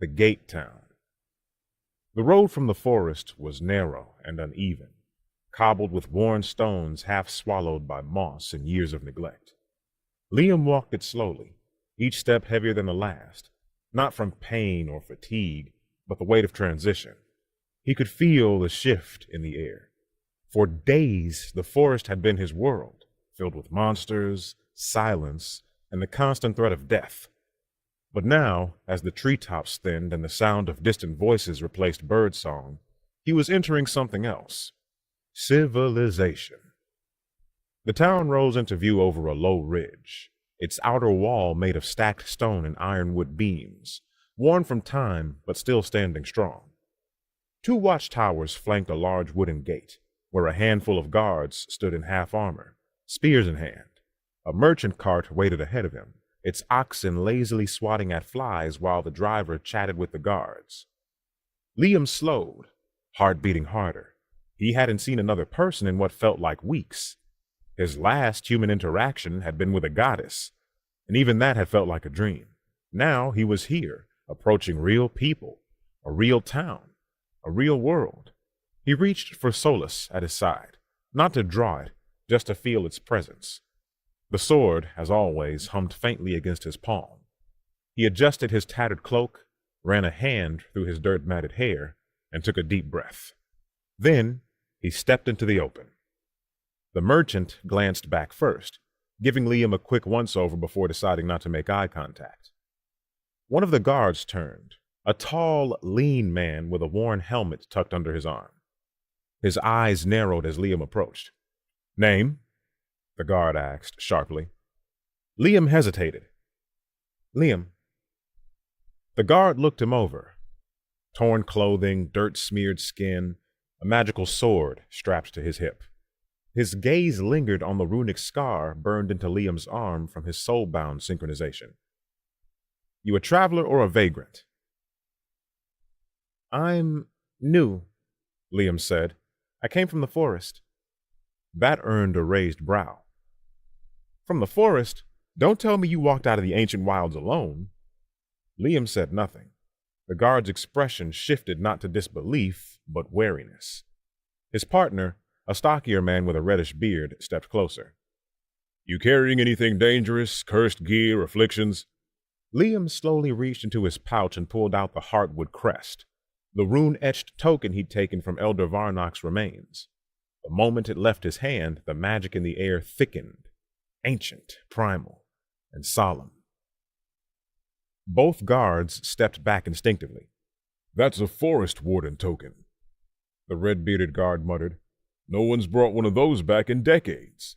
The Gate Town. The road from the forest was narrow and uneven, cobbled with worn stones half swallowed by moss and years of neglect. Liam walked it slowly, each step heavier than the last, not from pain or fatigue, but the weight of transition. He could feel the shift in the air. For days, the forest had been his world, filled with monsters, silence, and the constant threat of death. But now, as the treetops thinned and the sound of distant voices replaced birdsong, he was entering something else. Civilization. The town rose into view over a low ridge, its outer wall made of stacked stone and ironwood beams, worn from time but still standing strong. Two watchtowers flanked a large wooden gate, where a handful of guards stood in half armor, spears in hand. A merchant cart waited ahead of him, its oxen lazily swatting at flies while the driver chatted with the guards. Liam slowed, heart beating harder. He hadn't seen another person in what felt like weeks. His last human interaction had been with a goddess, and even that had felt like a dream. Now he was here, approaching real people, a real town, a real world. He reached for solace at his side, not to draw it, just to feel its presence. The sword, as always, hummed faintly against his palm. He adjusted his tattered cloak, ran a hand through his dirt-matted hair, and took a deep breath. Then he stepped into the open. The merchant glanced back first, giving Liam a quick once-over before deciding not to make eye contact. One of the guards turned, a tall, lean man with a worn helmet tucked under his arm. His eyes narrowed as Liam approached. "Name?" the guard asked sharply. Liam hesitated. "Liam." The guard looked him over. Torn clothing, dirt-smeared skin, a magical sword strapped to his hip. His gaze lingered on the runic scar burned into Liam's arm from his soul-bound synchronization. "You a traveler or a vagrant?" "I'm new," Liam said. "I came from the forest." That earned a raised brow. "From the forest? Don't tell me you walked out of the ancient wilds alone." Liam said nothing. The guard's expression shifted not to disbelief, but wariness. His partner, a stockier man with a reddish beard, stepped closer. "You carrying anything dangerous, cursed gear, afflictions?" Liam slowly reached into his pouch and pulled out the heartwood crest, the rune-etched token he'd taken from Elder Varnok's remains. The moment it left his hand, the magic in the air thickened, ancient, primal, and solemn. Both guards stepped back instinctively. "That's a forest warden token," the red-bearded guard muttered. "No one's brought one of those back in decades."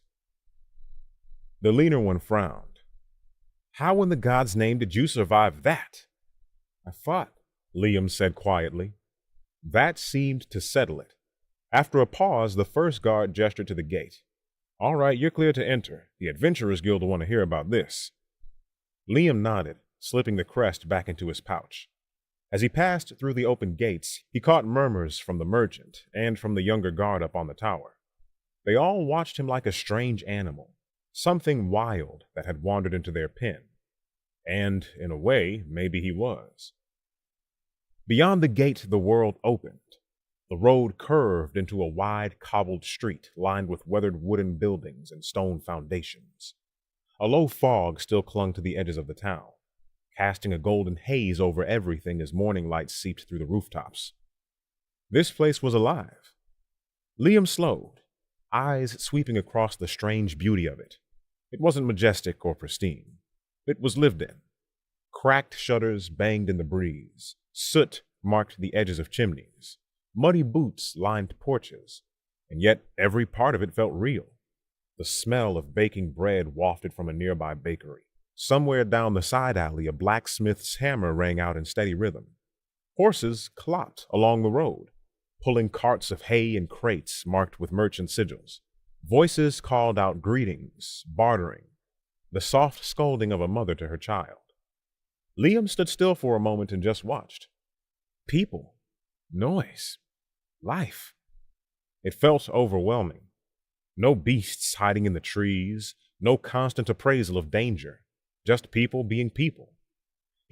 The leaner one frowned. "How in the god's name did you survive that?" "I fought," Liam said quietly. That seemed to settle it. After a pause, the first guard gestured to the gate. "All right, you're clear to enter. The Adventurers Guild will want to hear about this." Liam nodded, slipping the crest back into his pouch. As he passed through the open gates, he caught murmurs from the merchant and from the younger guard up on the tower. They all watched him like a strange animal, something wild that had wandered into their pen. And, in a way, maybe he was. Beyond the gate, the world opened. The road curved into a wide, cobbled street lined with weathered wooden buildings and stone foundations. A low fog still clung to the edges of the town, casting a golden haze over everything as morning light seeped through the rooftops. This place was alive. Liam slowed, eyes sweeping across the strange beauty of it. It wasn't majestic or pristine. It was lived in. Cracked shutters banged in the breeze. Soot marked the edges of chimneys. Muddy boots lined porches, and yet every part of it felt real. The smell of baking bread wafted from a nearby bakery. Somewhere down the side alley, a blacksmith's hammer rang out in steady rhythm. Horses clopped along the road, pulling carts of hay and crates marked with merchant sigils. Voices called out greetings, bartering, the soft scolding of a mother to her child. Liam stood still for a moment and just watched. People, noise, life. It felt overwhelming. No beasts hiding in the trees, no constant appraisal of danger, just people being people.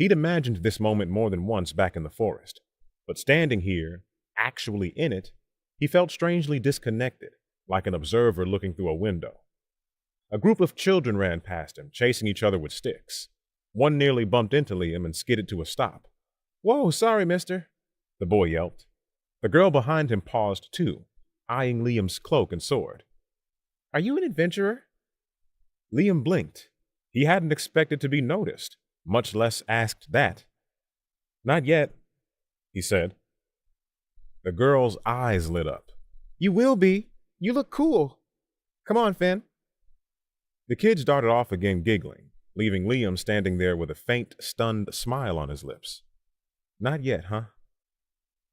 He'd imagined this moment more than once back in the forest, but standing here, actually in it, he felt strangely disconnected, like an observer looking through a window. A group of children ran past him, chasing each other with sticks. One nearly bumped into Liam and skidded to a stop. "Whoa, sorry, mister," the boy yelped. The girl behind him paused too, eyeing Liam's cloak and sword. "Are you an adventurer?" Liam blinked. He hadn't expected to be noticed, much less asked that. "Not yet," he said. The girl's eyes lit up. "You will be. You look cool. Come on, Finn." The kids darted off again, giggling, leaving Liam standing there with a faint, stunned smile on his lips. Not yet, huh?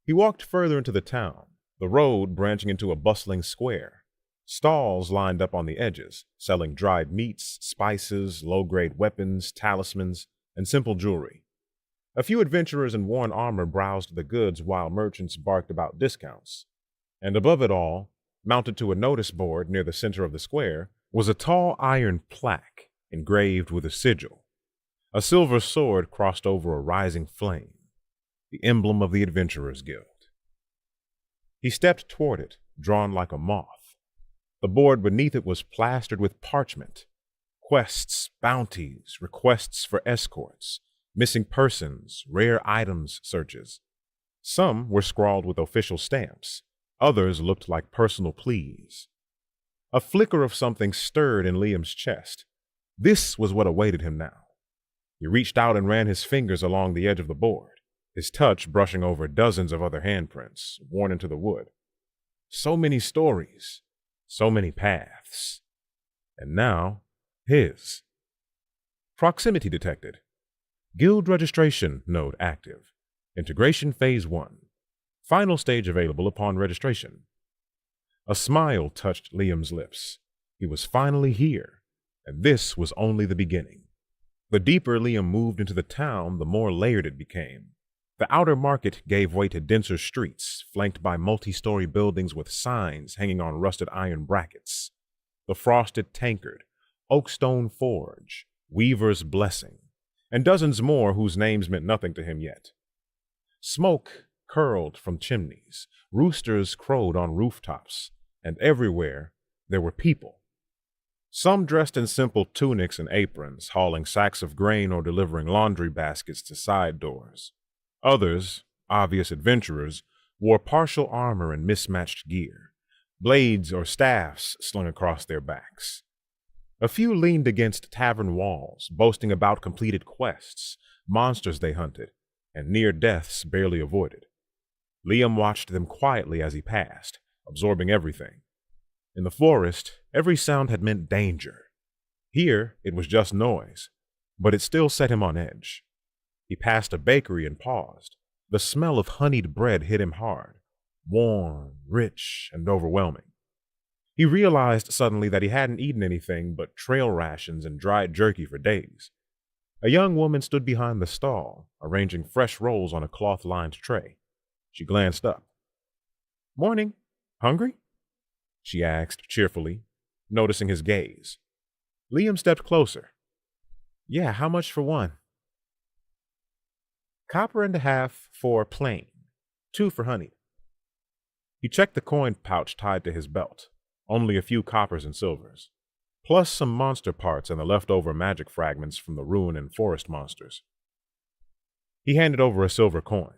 He walked further into the town, the road branching into a bustling square. Stalls lined up on the edges, selling dried meats, spices, low-grade weapons, talismans, and simple jewelry. A few adventurers in worn armor browsed the goods while merchants barked about discounts. And above it all, mounted to a notice board near the center of the square, was a tall iron plaque engraved with a sigil. A silver sword crossed over a rising flame, the emblem of the Adventurers Guild. He stepped toward it, drawn like a moth. The board beneath it was plastered with parchment. Quests, bounties, requests for escorts, missing persons, rare items searches. Some were scrawled with official stamps. Others looked like personal pleas. A flicker of something stirred in Liam's chest. This was what awaited him now. He reached out and ran his fingers along the edge of the board, his touch brushing over dozens of other handprints worn into the wood. So many stories, so many paths. And now, his. Proximity detected. Guild registration node active. Integration phase 1. Final stage available upon registration. A smile touched Liam's lips. He was finally here, and this was only the beginning. The deeper Liam moved into the town, the more layered it became. The outer market gave way to denser streets, flanked by multi-story buildings with signs hanging on rusted iron brackets. The Frosted Tankard, Oakstone Forge, Weaver's Blessing, and dozens more whose names meant nothing to him yet. Smoke curled from chimneys, roosters crowed on rooftops, and everywhere there were people. Some dressed in simple tunics and aprons, hauling sacks of grain or delivering laundry baskets to side doors. Others, obvious adventurers, wore partial armor and mismatched gear, blades or staffs slung across their backs. A few leaned against tavern walls, boasting about completed quests, monsters they hunted, and near deaths barely avoided. Liam watched them quietly as he passed, absorbing everything. In the forest, every sound had meant danger. Here, it was just noise, but it still set him on edge. He passed a bakery and paused. The smell of honeyed bread hit him hard, warm, rich, and overwhelming. He realized suddenly that he hadn't eaten anything but trail rations and dried jerky for days. A young woman stood behind the stall, arranging fresh rolls on a cloth-lined tray. She glanced up. "Morning. Hungry?" she asked cheerfully, noticing his gaze. Liam stepped closer. "Yeah, how much for one?" "1.50 for plain, 2 for honey." He checked the coin pouch tied to his belt. Only a few coppers and silvers, plus some monster parts and the leftover magic fragments from the ruin and forest monsters. He handed over a silver coin.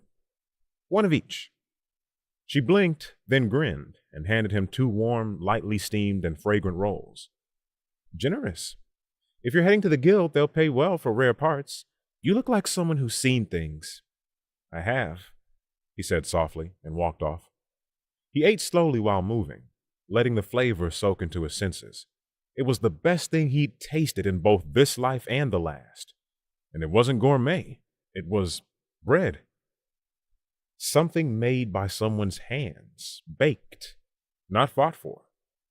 "1 of each." She blinked, then grinned, and handed him 2 warm, lightly steamed, and fragrant rolls. "Generous. If you're heading to the guild, they'll pay well for rare parts. You look like someone who's seen things." "I have," he said softly, and walked off. He ate slowly while moving, letting the flavor soak into his senses. It was the best thing he'd tasted in both this life and the last. And it wasn't gourmet. It was bread. Something made by someone's hands, baked, not fought for,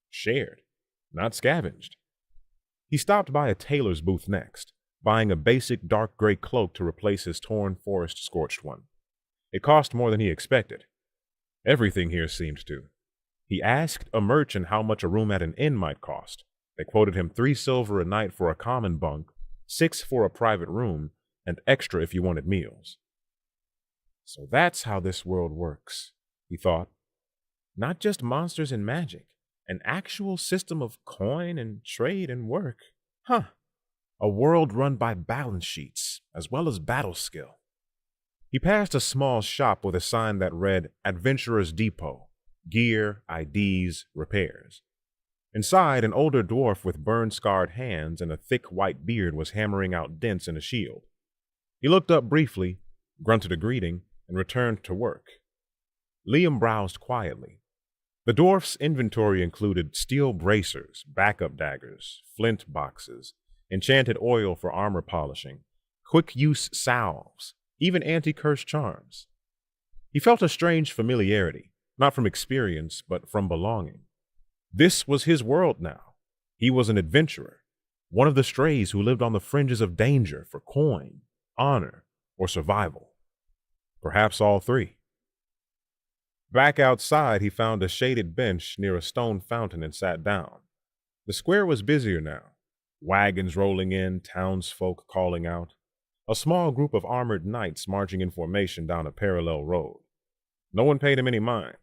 shared, not scavenged. He stopped by a tailor's booth next, buying a basic dark gray cloak to replace his torn forest-scorched one. It cost more than he expected. Everything here seemed to. He asked a merchant how much a room at an inn might cost. They quoted him 3 silver a night for a common bunk, 6 for a private room, and extra if you wanted meals. So that's how this world works, he thought. Not just monsters and magic, an actual system of coin and trade and work. Huh. A world run by balance sheets as well as battle skill. He passed a small shop with a sign that read Adventurer's Depot, gear, IDs, repairs. Inside, an older dwarf with burn-scarred hands and a thick white beard was hammering out dents in a shield. He looked up briefly, grunted a greeting, and returned to work. Liam browsed quietly. The dwarf's inventory included steel bracers, backup daggers, flint boxes, enchanted oil for armor polishing, quick-use salves, even anti-curse charms. He felt a strange familiarity, not from experience, but from belonging. This was his world now. He was an adventurer, one of the strays who lived on the fringes of danger for coin, honor, or survival. Perhaps all three. Back outside, he found a shaded bench near a stone fountain and sat down. The square was busier now. Wagons rolling in, townsfolk calling out. A small group of armored knights marching in formation down a parallel road. No one paid him any mind.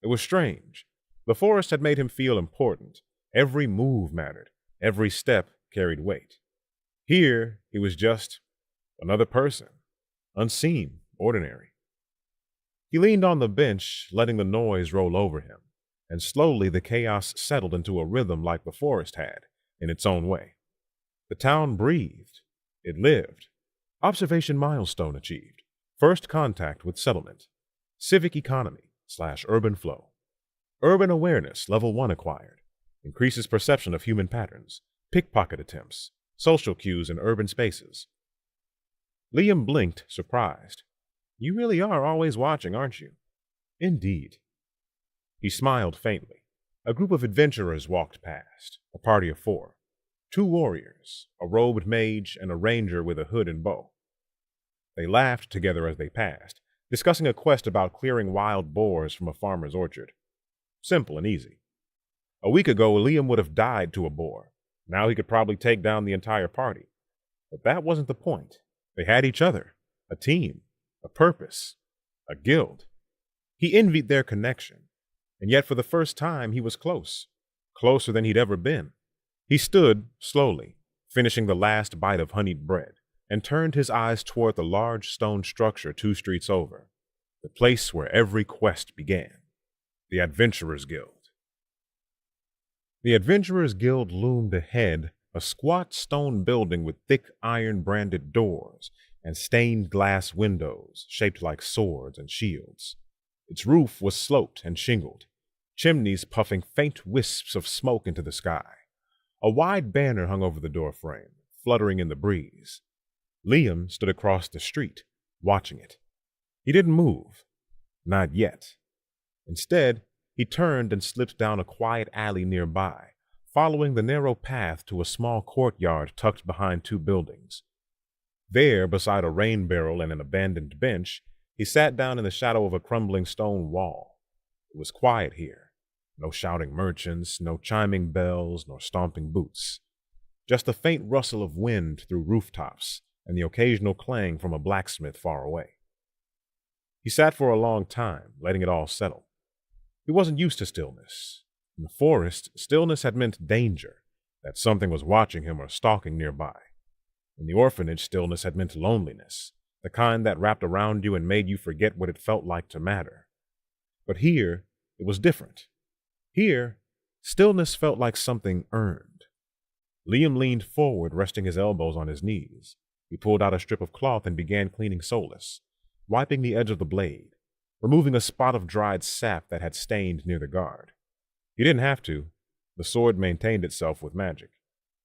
It was strange. The forest had made him feel important. Every move mattered. Every step carried weight. Here, he was just another person. Unseen, ordinary. He leaned on the bench, letting the noise roll over him, and slowly the chaos settled into a rhythm like the forest had, in its own way. The town breathed. It lived. Observation milestone achieved. First contact with settlement. Civic economy/urban flow. Urban awareness, level 1 acquired. Increases perception of human patterns. Pickpocket attempts. Social cues in urban spaces. Liam blinked, surprised. You really are always watching, aren't you? Indeed. He smiled faintly. A group of adventurers walked past, a party of 4. 2 warriors, a robed mage, and a ranger with a hood and bow. They laughed together as they passed, discussing a quest about clearing wild boars from a farmer's orchard. Simple and easy. A week ago, Liam would have died to a boar. Now he could probably take down the entire party. But that wasn't the point. They had each other, a team, a purpose, a guild. He envied their connection, and yet for the first time he was close, closer than he'd ever been. He stood, slowly, finishing the last bite of honeyed bread, and turned his eyes toward the large stone structure 2 streets over, the place where every quest began, the Adventurers Guild. The Adventurers Guild loomed ahead, a squat stone building with thick iron-branded doors and stained glass windows shaped like swords and shields. Its roof was sloped and shingled, chimneys puffing faint wisps of smoke into the sky. A wide banner hung over the doorframe, fluttering in the breeze. Liam stood across the street, watching it. He didn't move. Not yet. Instead, he turned and slipped down a quiet alley nearby, following the narrow path to a small courtyard tucked behind 2 buildings. There, beside a rain barrel and an abandoned bench, he sat down in the shadow of a crumbling stone wall. It was quiet here. No shouting merchants, no chiming bells, nor stomping boots. Just a faint rustle of wind through rooftops and the occasional clang from a blacksmith far away. He sat for a long time, letting it all settle. He wasn't used to stillness. In the forest, stillness had meant danger, that something was watching him or stalking nearby. In the orphanage, stillness had meant loneliness, the kind that wrapped around you and made you forget what it felt like to matter. But here, it was different. Here, stillness felt like something earned. Liam leaned forward, resting his elbows on his knees. He pulled out a strip of cloth and began cleaning Solus, wiping the edge of the blade, removing a spot of dried sap that had stained near the guard. He didn't have to. The sword maintained itself with magic,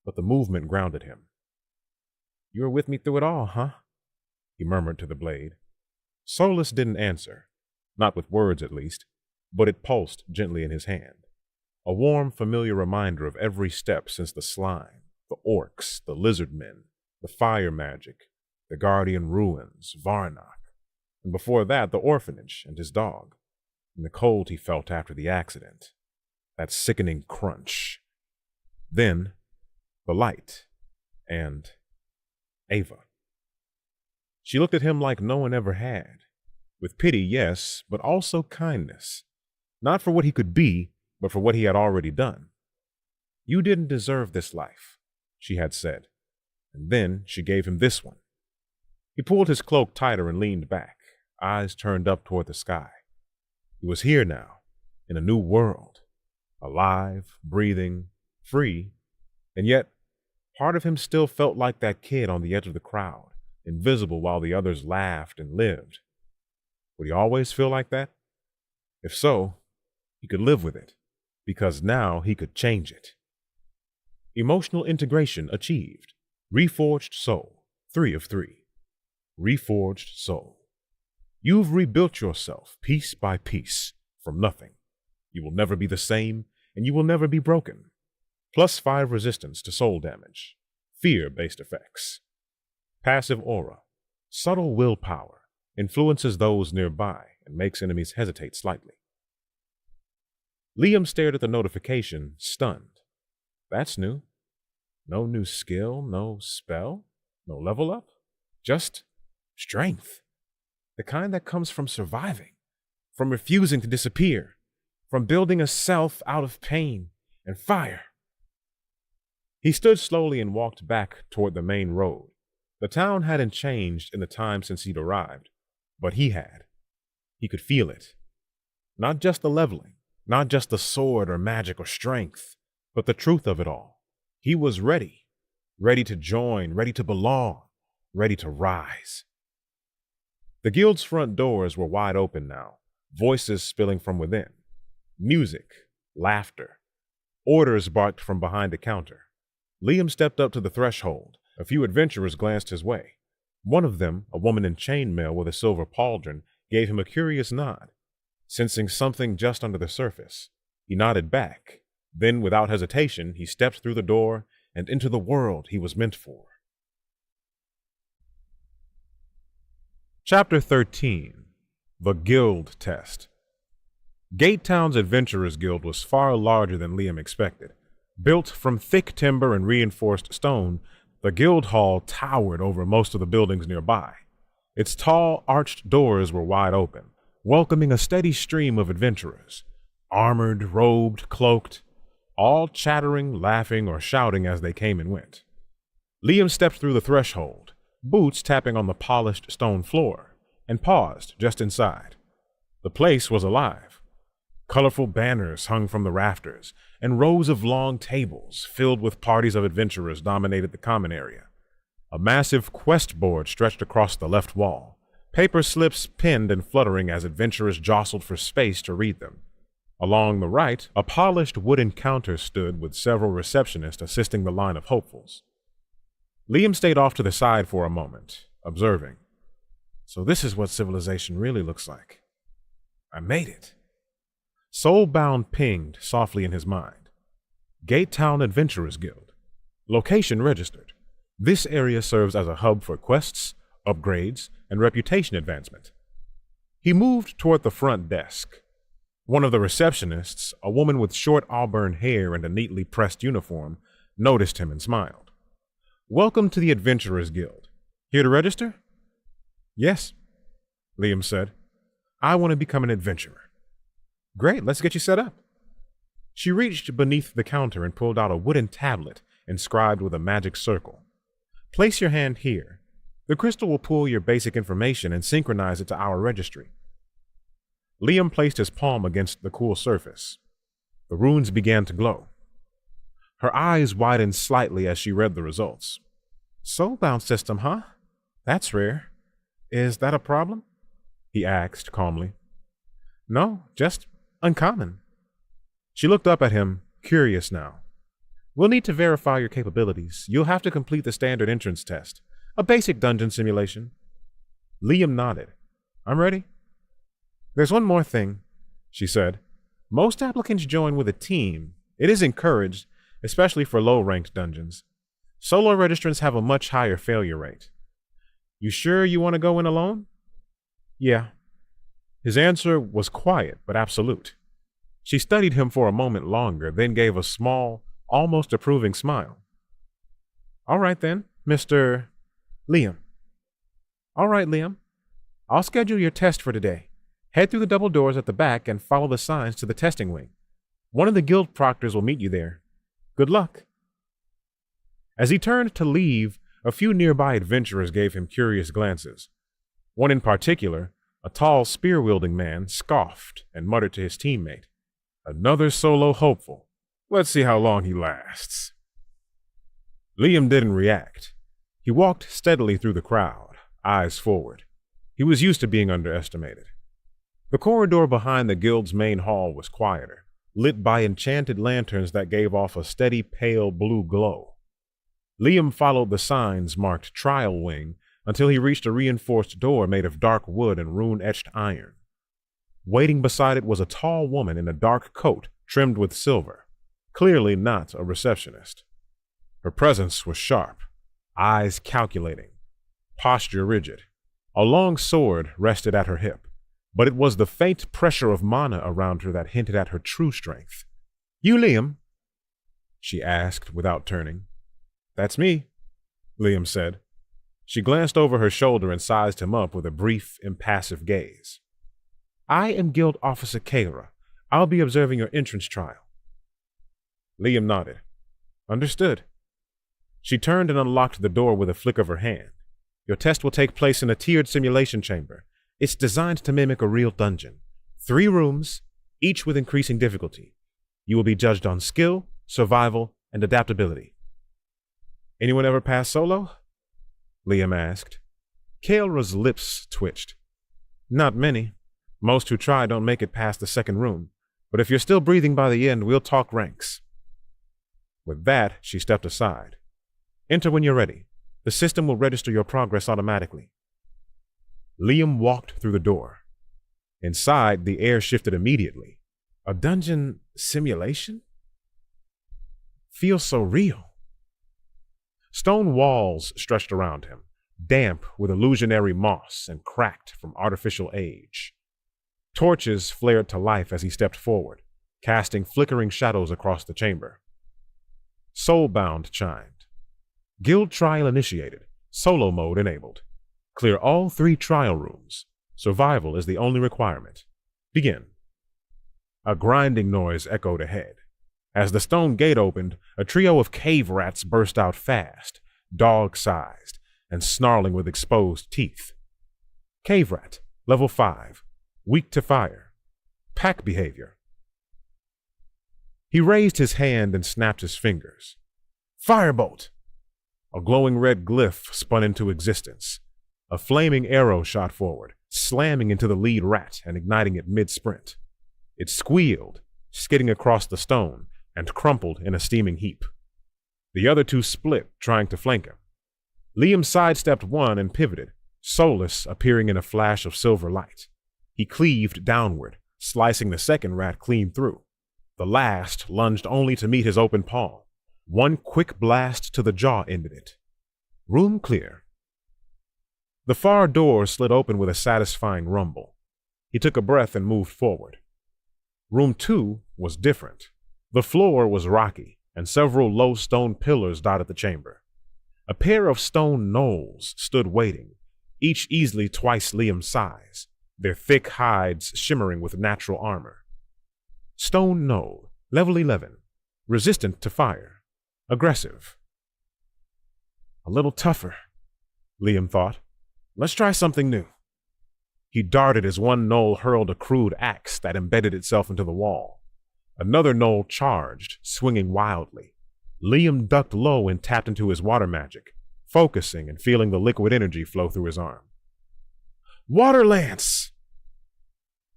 but the movement grounded him. You were with me through it all, huh? He murmured to the blade. Solus didn't answer, not with words at least, but it pulsed gently in his hand. A warm, familiar reminder of every step since the slime, the orcs, the lizard men, the fire magic, the guardian ruins, Varnock, and before that the orphanage and his dog, and the cold he felt after the accident, that sickening crunch. Then, the light, and Ava. She looked at him like no one ever had. With pity, yes, but also kindness. Not for what he could be, but for what he had already done. You didn't deserve this life, she had said. And then she gave him this one. He pulled his cloak tighter and leaned back, eyes turned up toward the sky. He was here now, in a new world, alive, breathing, free, and yet part of him still felt like that kid on the edge of the crowd, invisible while the others laughed and lived. Would he always feel like that? If so, he could live with it, because now he could change it. Emotional integration achieved. Reforged soul, 3 of 3. Reforged soul. You've rebuilt yourself piece by piece from nothing. You will never be the same, and you will never be broken. +5 resistance to soul damage. Fear-based effects. Passive aura. Subtle willpower. Influences those nearby and makes enemies hesitate slightly. Liam stared at the notification, stunned. That's new. No new skill, no spell, no level up. Just strength. The kind that comes from surviving, from refusing to disappear, from building a self out of pain and fire. He stood slowly and walked back toward the main road. The town hadn't changed in the time since he'd arrived, but he had. He could feel it. Not just the leveling, not just the sword or magic or strength, but the truth of it all. He was ready. Ready to join, ready to belong, ready to rise. The guild's front doors were wide open now, voices spilling from within. Music, laughter. Orders barked from behind the counter. Liam stepped up to the threshold. A few adventurers glanced his way. One of them, a woman in chainmail with a silver pauldron, gave him a curious nod. Sensing something just under the surface, he nodded back. Then, without hesitation, he stepped through the door and into the world he was meant for. Chapter 13. The Guild Test. Gate Town's Adventurers Guild was far larger than Liam expected. Built from thick timber and reinforced stone, the guild hall towered over most of the buildings nearby. Its tall, arched doors were wide open, welcoming a steady stream of adventurers, armored, robed, cloaked, all chattering, laughing, or shouting as they came and went. Liam stepped through the threshold, boots tapping on the polished stone floor, and paused just inside. The place was alive. Colorful banners hung from the rafters, and rows of long tables filled with parties of adventurers dominated the common area. A massive quest board stretched across the left wall, paper slips pinned and fluttering as adventurers jostled for space to read them. Along the right, a polished wooden counter stood with several receptionists assisting the line of hopefuls. Liam stayed off to the side for a moment, observing. So this is what civilization really looks like. I made it. Soulbound pinged softly in his mind. Gate Town Adventurers Guild. Location registered. This area serves as a hub for quests, upgrades, and reputation advancement. He moved toward the front desk. One of the receptionists, a woman with short auburn hair and a neatly pressed uniform, noticed him and smiled. Welcome to the Adventurers Guild. Here to register? Yes, Liam said. I want to become an adventurer. Great, let's get you set up. She reached beneath the counter and pulled out a wooden tablet inscribed with a magic circle. Place your hand here. The crystal will pull your basic information and synchronize it to our registry. Liam placed his palm against the cool surface. The runes began to glow. Her eyes widened slightly as she read the results. Soulbound system, huh? That's rare. Is that a problem? He asked calmly. No, just uncommon. She looked up at him, curious now. We'll need to verify your capabilities. You'll have to complete the standard entrance test, a basic dungeon simulation. Liam nodded. I'm ready. There's one more thing, she said. Most applicants join with a team. It is encouraged, especially for low-ranked dungeons. Solo registrants have a much higher failure rate. You sure you want to go in alone? Yeah. His answer was quiet but absolute. She studied him for a moment longer, then gave a small, almost approving smile. All right then, Mr. Liam. All right, Liam. I'll schedule your test for today. Head through the double doors at the back and follow the signs to the testing wing. One of the guild proctors will meet you there. Good luck. As he turned to leave, a few nearby adventurers gave him curious glances. One in particular, a tall spear-wielding man, scoffed and muttered to his teammate, "Another solo hopeful. Let's see how long he lasts." Liam didn't react. He walked steadily through the crowd, eyes forward. He was used to being underestimated. The corridor behind the guild's main hall was quieter, lit by enchanted lanterns that gave off a steady pale blue glow. Liam followed the signs marked Trial Wing until he reached a reinforced door made of dark wood and rune-etched iron. Waiting beside it was a tall woman in a dark coat trimmed with silver, clearly not a receptionist. Her presence was sharp, eyes calculating, posture rigid. A long sword rested at her hip, but it was the faint pressure of mana around her that hinted at her true strength. "You, Liam?" she asked without turning. "That's me," Liam said. She glanced over her shoulder and sized him up with a brief, impassive gaze. "I am Guild Officer Kayra. I'll be observing your entrance trial." Liam nodded. "Understood." She turned and unlocked the door with a flick of her hand. "Your test will take place in a tiered simulation chamber. It's designed to mimic a real dungeon. 3 rooms, each with increasing difficulty. You will be judged on skill, survival, and adaptability." "Anyone ever pass solo?" Liam asked. Kayra's lips twitched. "Not many. Most who try don't make it past the second room. But if you're still breathing by the end, we'll talk ranks." With that, she stepped aside. "Enter when you're ready. The system will register your progress automatically." Liam walked through the door. Inside, the air shifted immediately. A dungeon simulation? Feels so real. Stone walls stretched around him, damp with illusionary moss and cracked from artificial age. Torches flared to life as he stepped forward, casting flickering shadows across the chamber. Soulbound chimed. Guild trial initiated. Solo mode enabled. Clear all 3 trial rooms. Survival is the only requirement. Begin. A grinding noise echoed ahead. As the stone gate opened, a trio of cave rats burst out fast, dog-sized, and snarling with exposed teeth. Cave rat, level 5, weak to fire. Pack behavior. He raised his hand and snapped his fingers. Firebolt! A glowing red glyph spun into existence. A flaming arrow shot forward, slamming into the lead rat and igniting it mid-sprint. It squealed, skidding across the stone, and crumpled in a steaming heap. The other 2 split, trying to flank him. Liam sidestepped one and pivoted, Solus appearing in a flash of silver light. He cleaved downward, slicing the second rat clean through. The last lunged only to meet his open palm. One quick blast to the jaw ended it. Room clear. The far door slid open with a satisfying rumble. He took a breath and moved forward. Room 2 was different. The floor was rocky, and several low stone pillars dotted the chamber. A pair of stone gnolls stood waiting, each easily twice Liam's size, their thick hides shimmering with natural armor. Stone gnoll, level 11, resistant to fire, aggressive. A little tougher, Liam thought. Let's try something new. He darted as one gnoll hurled a crude axe that embedded itself into the wall. Another gnoll charged, swinging wildly. Liam ducked low and tapped into his water magic, focusing and feeling the liquid energy flow through his arm. Water lance!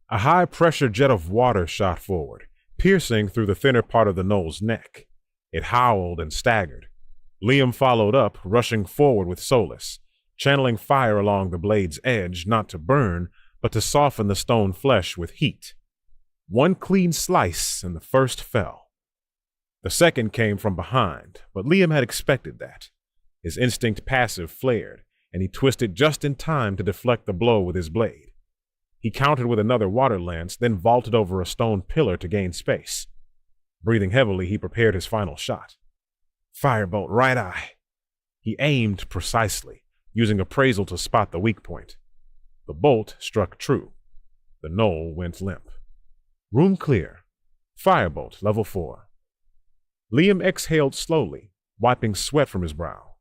A high-pressure jet of water shot forward, piercing through the thinner part of the gnoll's neck. It howled and staggered. Liam followed up, rushing forward with Solus, channeling fire along the blade's edge, not to burn, but to soften the stone flesh with heat. One clean slice, and the first fell. The second came from behind, but Liam had expected that. His instinct passive flared, and he twisted just in time to deflect the blow with his blade. He countered with another water lance, then vaulted over a stone pillar to gain space. Breathing heavily, he prepared his final shot. Firebolt right eye. He aimed precisely, using appraisal to spot the weak point. The bolt struck true. The knoll went limp. Room clear. Firebolt, level 4. Liam exhaled slowly, wiping sweat from his brow.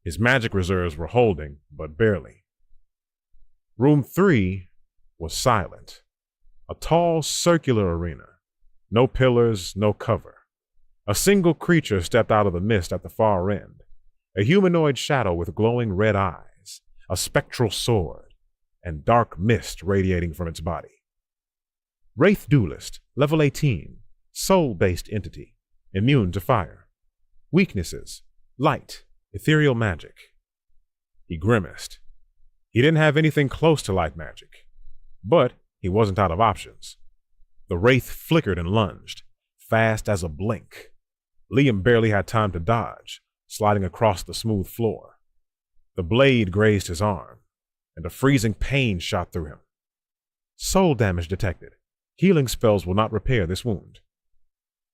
His magic reserves were holding, but barely. Room 3 was silent. A tall, circular arena. No pillars, no cover. A single creature stepped out of the mist at the far end. A humanoid shadow with glowing red eyes, a spectral sword, and dark mist radiating from its body. Wraith Duelist, level 18, soul-based entity, immune to fire. Weaknesses, light, ethereal magic. He grimaced. He didn't have anything close to light magic, but he wasn't out of options. The wraith flickered and lunged, fast as a blink. Liam barely had time to dodge, sliding across the smooth floor. The blade grazed his arm, and a freezing pain shot through him. Soul damage detected. Healing spells will not repair this wound.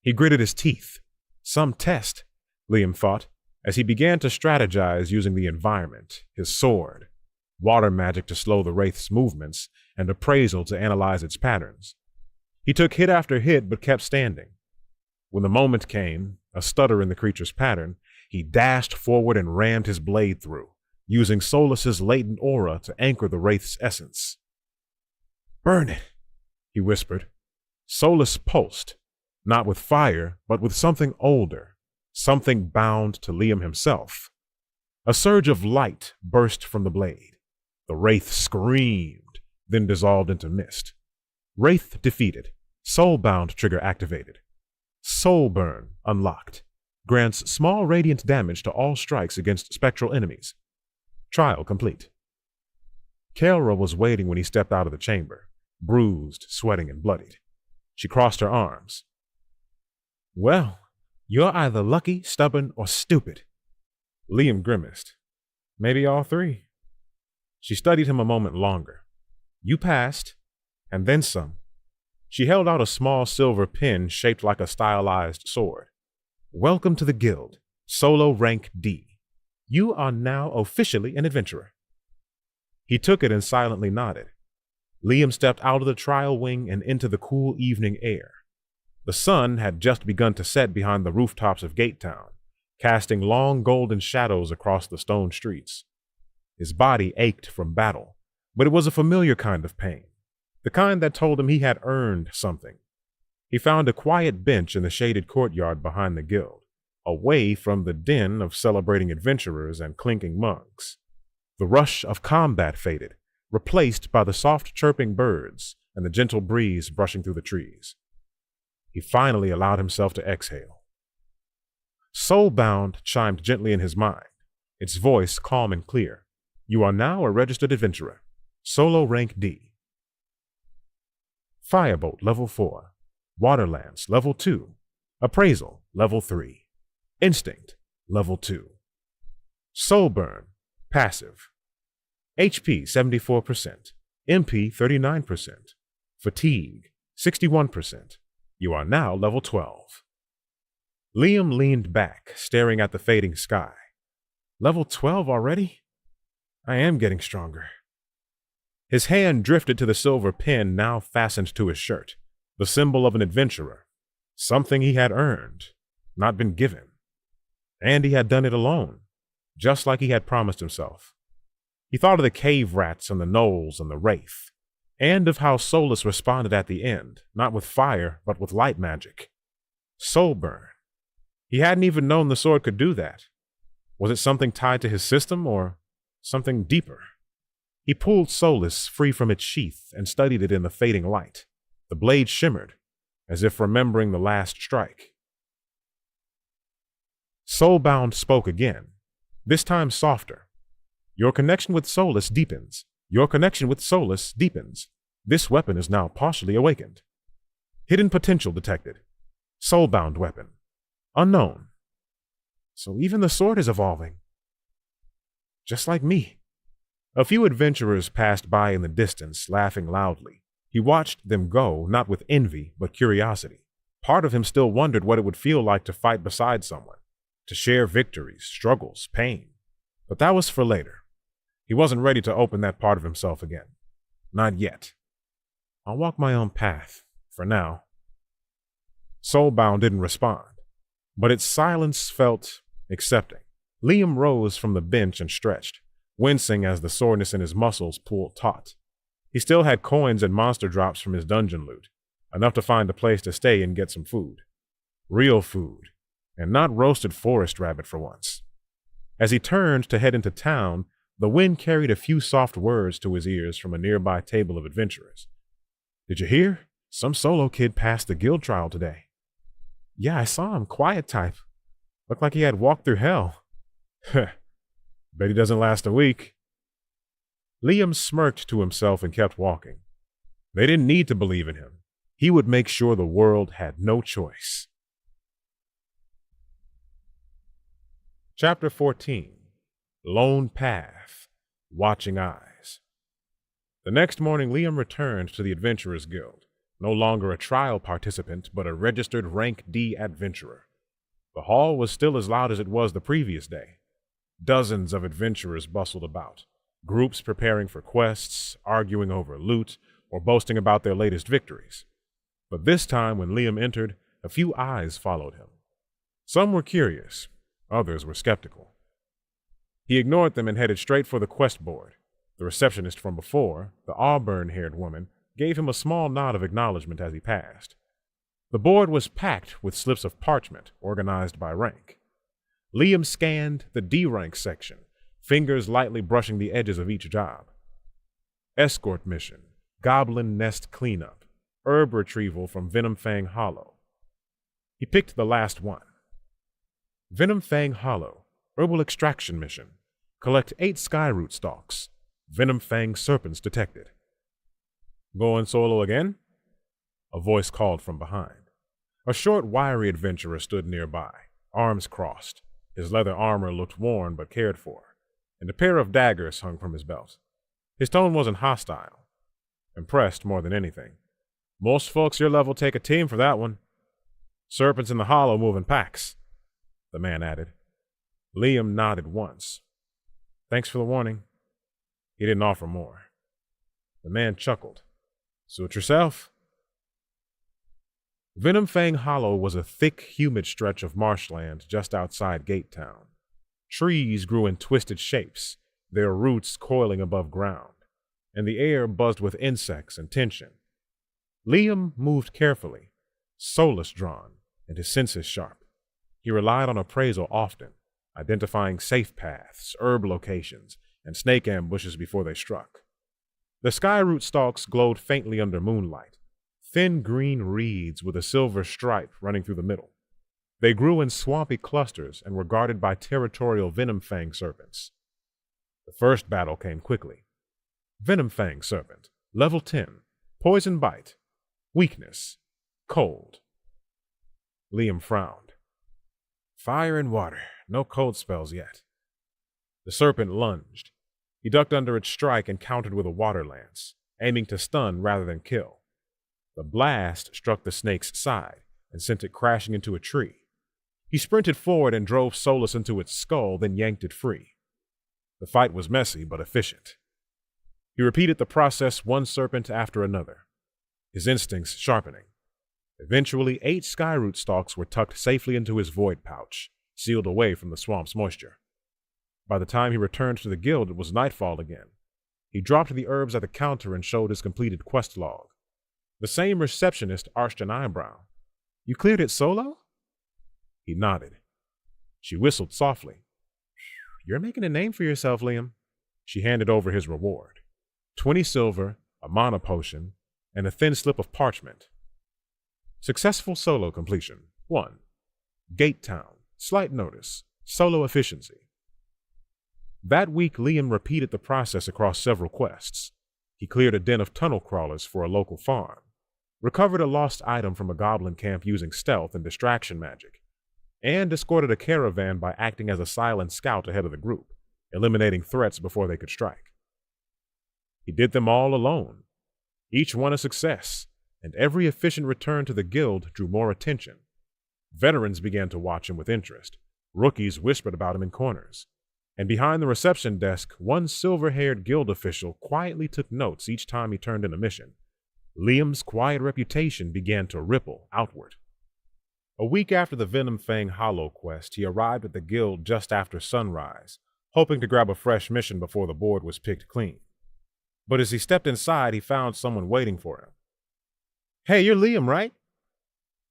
He gritted his teeth. Some test, Liam thought, as he began to strategize using the environment, his sword, water magic to slow the wraith's movements, and appraisal to analyze its patterns. He took hit after hit but kept standing. When the moment came, a stutter in the creature's pattern, he dashed forward and rammed his blade through, using Solus's latent aura to anchor the wraith's essence. "Burn it," he whispered. Solus pulsed, not with fire, but with something older, something bound to Liam himself. A surge of light burst from the blade. The wraith screamed, then dissolved into mist. Wraith defeated. Soulbound trigger activated. Soul Burn unlocked. Grants small radiant damage to all strikes against spectral enemies. Trial complete. Kelra was waiting when he stepped out of the chamber, bruised, sweating, and bloodied. She crossed her arms. "Well, you're either lucky, stubborn, or stupid." Liam grimaced. "Maybe all three." She studied him a moment longer. "You passed, and then some." She held out a small silver pin shaped like a stylized sword. "Welcome to the guild, Solo Rank D. You are now officially an adventurer." He took it and silently nodded. Liam stepped out of the trial wing and into the cool evening air. The sun had just begun to set behind the rooftops of Gatetown, casting long golden shadows across the stone streets. His body ached from battle, but it was a familiar kind of pain, the kind that told him he had earned something. He found a quiet bench in the shaded courtyard behind the guild, away from the din of celebrating adventurers and clinking mugs. The rush of combat faded, replaced by the soft chirping birds and the gentle breeze brushing through the trees. He finally allowed himself to exhale. Soulbound chimed gently in his mind, its voice calm and clear. "You are now a registered adventurer. Solo Rank D. Firebolt, level 4. Waterlance, level 2. Appraisal, level 3. Instinct, level 2. Soul Burn, passive. HP, 74%. MP, 39%. Fatigue, 61%. You are now level 12. Liam leaned back, staring at the fading sky. Level 12 already? I am getting stronger. His hand drifted to the silver pin now fastened to his shirt, the symbol of an adventurer, something he had earned, not been given. And he had done it alone, just like he had promised himself. He thought of the cave rats and the gnolls and the wraith, and of how Solus responded at the end, not with fire, but with light magic. Soul Burn. He hadn't even known the sword could do that. Was it something tied to his system, or something deeper? He pulled Solus free from its sheath and studied it in the fading light. The blade shimmered, as if remembering the last strike. Soulbound spoke again, this time softer. Your connection with Solus deepens. Your connection with Solus deepens. This weapon is now partially awakened. Hidden potential detected. Soulbound weapon. Unknown. So even the sword is evolving. Just like me. A few adventurers passed by in the distance, laughing loudly. He watched them go, not with envy, but curiosity. Part of him still wondered what it would feel like to fight beside someone, to share victories, struggles, pain. But that was for later. He wasn't ready to open that part of himself again. Not yet. I'll walk my own path, for now. Soulbound didn't respond, but its silence felt accepting. Liam rose from the bench and stretched, wincing as the soreness in his muscles pulled taut. He still had coins and monster drops from his dungeon loot, enough to find a place to stay and get some food. Real food, and not roasted forest rabbit for once. As he turned to head into town, the wind carried a few soft words to his ears from a nearby table of adventurers. "Did you hear? Some solo kid passed the guild trial today." "Yeah, I saw him. Quiet type. Looked like he had walked through hell." "Heh. Bet he doesn't last a week." Liam smirked to himself and kept walking. They didn't need to believe in him. He would make sure the world had no choice. Chapter 14. Lone Path. Watching Eyes. The next morning, Liam returned to the Adventurers Guild, no longer a trial participant, but a registered Rank D adventurer. The hall was still as loud as it was the previous day. Dozens of adventurers bustled about, groups preparing for quests, arguing over loot, or boasting about their latest victories. But this time, when Liam entered, a few eyes followed him. Some were curious, others were skeptical. He ignored them and headed straight for the quest board. The receptionist from before, the auburn-haired woman, gave him a small nod of acknowledgement as he passed. The board was packed with slips of parchment organized by rank. Liam scanned the D-rank section, fingers lightly brushing the edges of each job. Escort mission, goblin nest cleanup, herb retrieval from Venom Fang Hollow. He picked the last one. Venom Fang Hollow, herbal extraction mission. Collect 8 skyroot stalks. Venom Fang serpents detected. "Going solo again?" A voice called from behind. A short, wiry adventurer stood nearby, arms crossed. His leather armor looked worn but cared for, and a pair of daggers hung from his belt. His tone wasn't hostile. Impressed more than anything. "Most folks your level take a team for that one. Serpents in the hollow move in packs," the man added. Liam nodded once. "Thanks for the warning." He didn't offer more. The man chuckled. "Suit yourself." Venom Fang Hollow was a thick, humid stretch of marshland just outside Gate Town. Trees grew in twisted shapes, their roots coiling above ground, and the air buzzed with insects and tension. Liam moved carefully, soulless drawn, and his senses sharp. He relied on appraisal often, identifying safe paths, herb locations, and snake ambushes before they struck. The skyroot stalks glowed faintly under moonlight, thin green reeds with a silver stripe running through the middle. They grew in swampy clusters and were guarded by territorial Venom Fang serpents. The first battle came quickly. Venom Fang serpent, level 10, poison bite, weakness, cold. Liam frowned. Fire and water, no cold spells yet. The serpent lunged. He ducked under its strike and countered with a water lance, aiming to stun rather than kill. The blast struck the snake's side and sent it crashing into a tree. He sprinted forward and drove Solus into its skull, then yanked it free. The fight was messy but efficient. He repeated the process one serpent after another, his instincts sharpening. Eventually, 8 skyroot stalks were tucked safely into his void pouch, sealed away from the swamp's moisture. By the time he returned to the guild, it was nightfall again. He dropped the herbs at the counter and showed his completed quest log. The same receptionist arched an eyebrow. "You cleared it solo?" He nodded. She whistled softly. "You're making a name for yourself, Liam." She handed over his reward. 20 silver, a mana potion, and a thin slip of parchment. Successful solo completion. 1. Gate Town. Slight notice. Solo efficiency. That week, Liam repeated the process across several quests. He cleared a den of tunnel crawlers for a local farm, recovered a lost item from a goblin camp using stealth and distraction magic, and escorted a caravan by acting as a silent scout ahead of the group, eliminating threats before they could strike. He did them all alone, each one a success, and every efficient return to the guild drew more attention. Veterans began to watch him with interest. Rookies whispered about him in corners. and behind the reception desk, one silver-haired guild official quietly took notes each time he turned in a mission. Liam's quiet reputation began to ripple outward. A week after the Venom Fang Hollow quest, he arrived at the guild just after sunrise, hoping to grab a fresh mission before the board was picked clean. But as he stepped inside, he found someone waiting for him. "Hey, you're Liam, right?"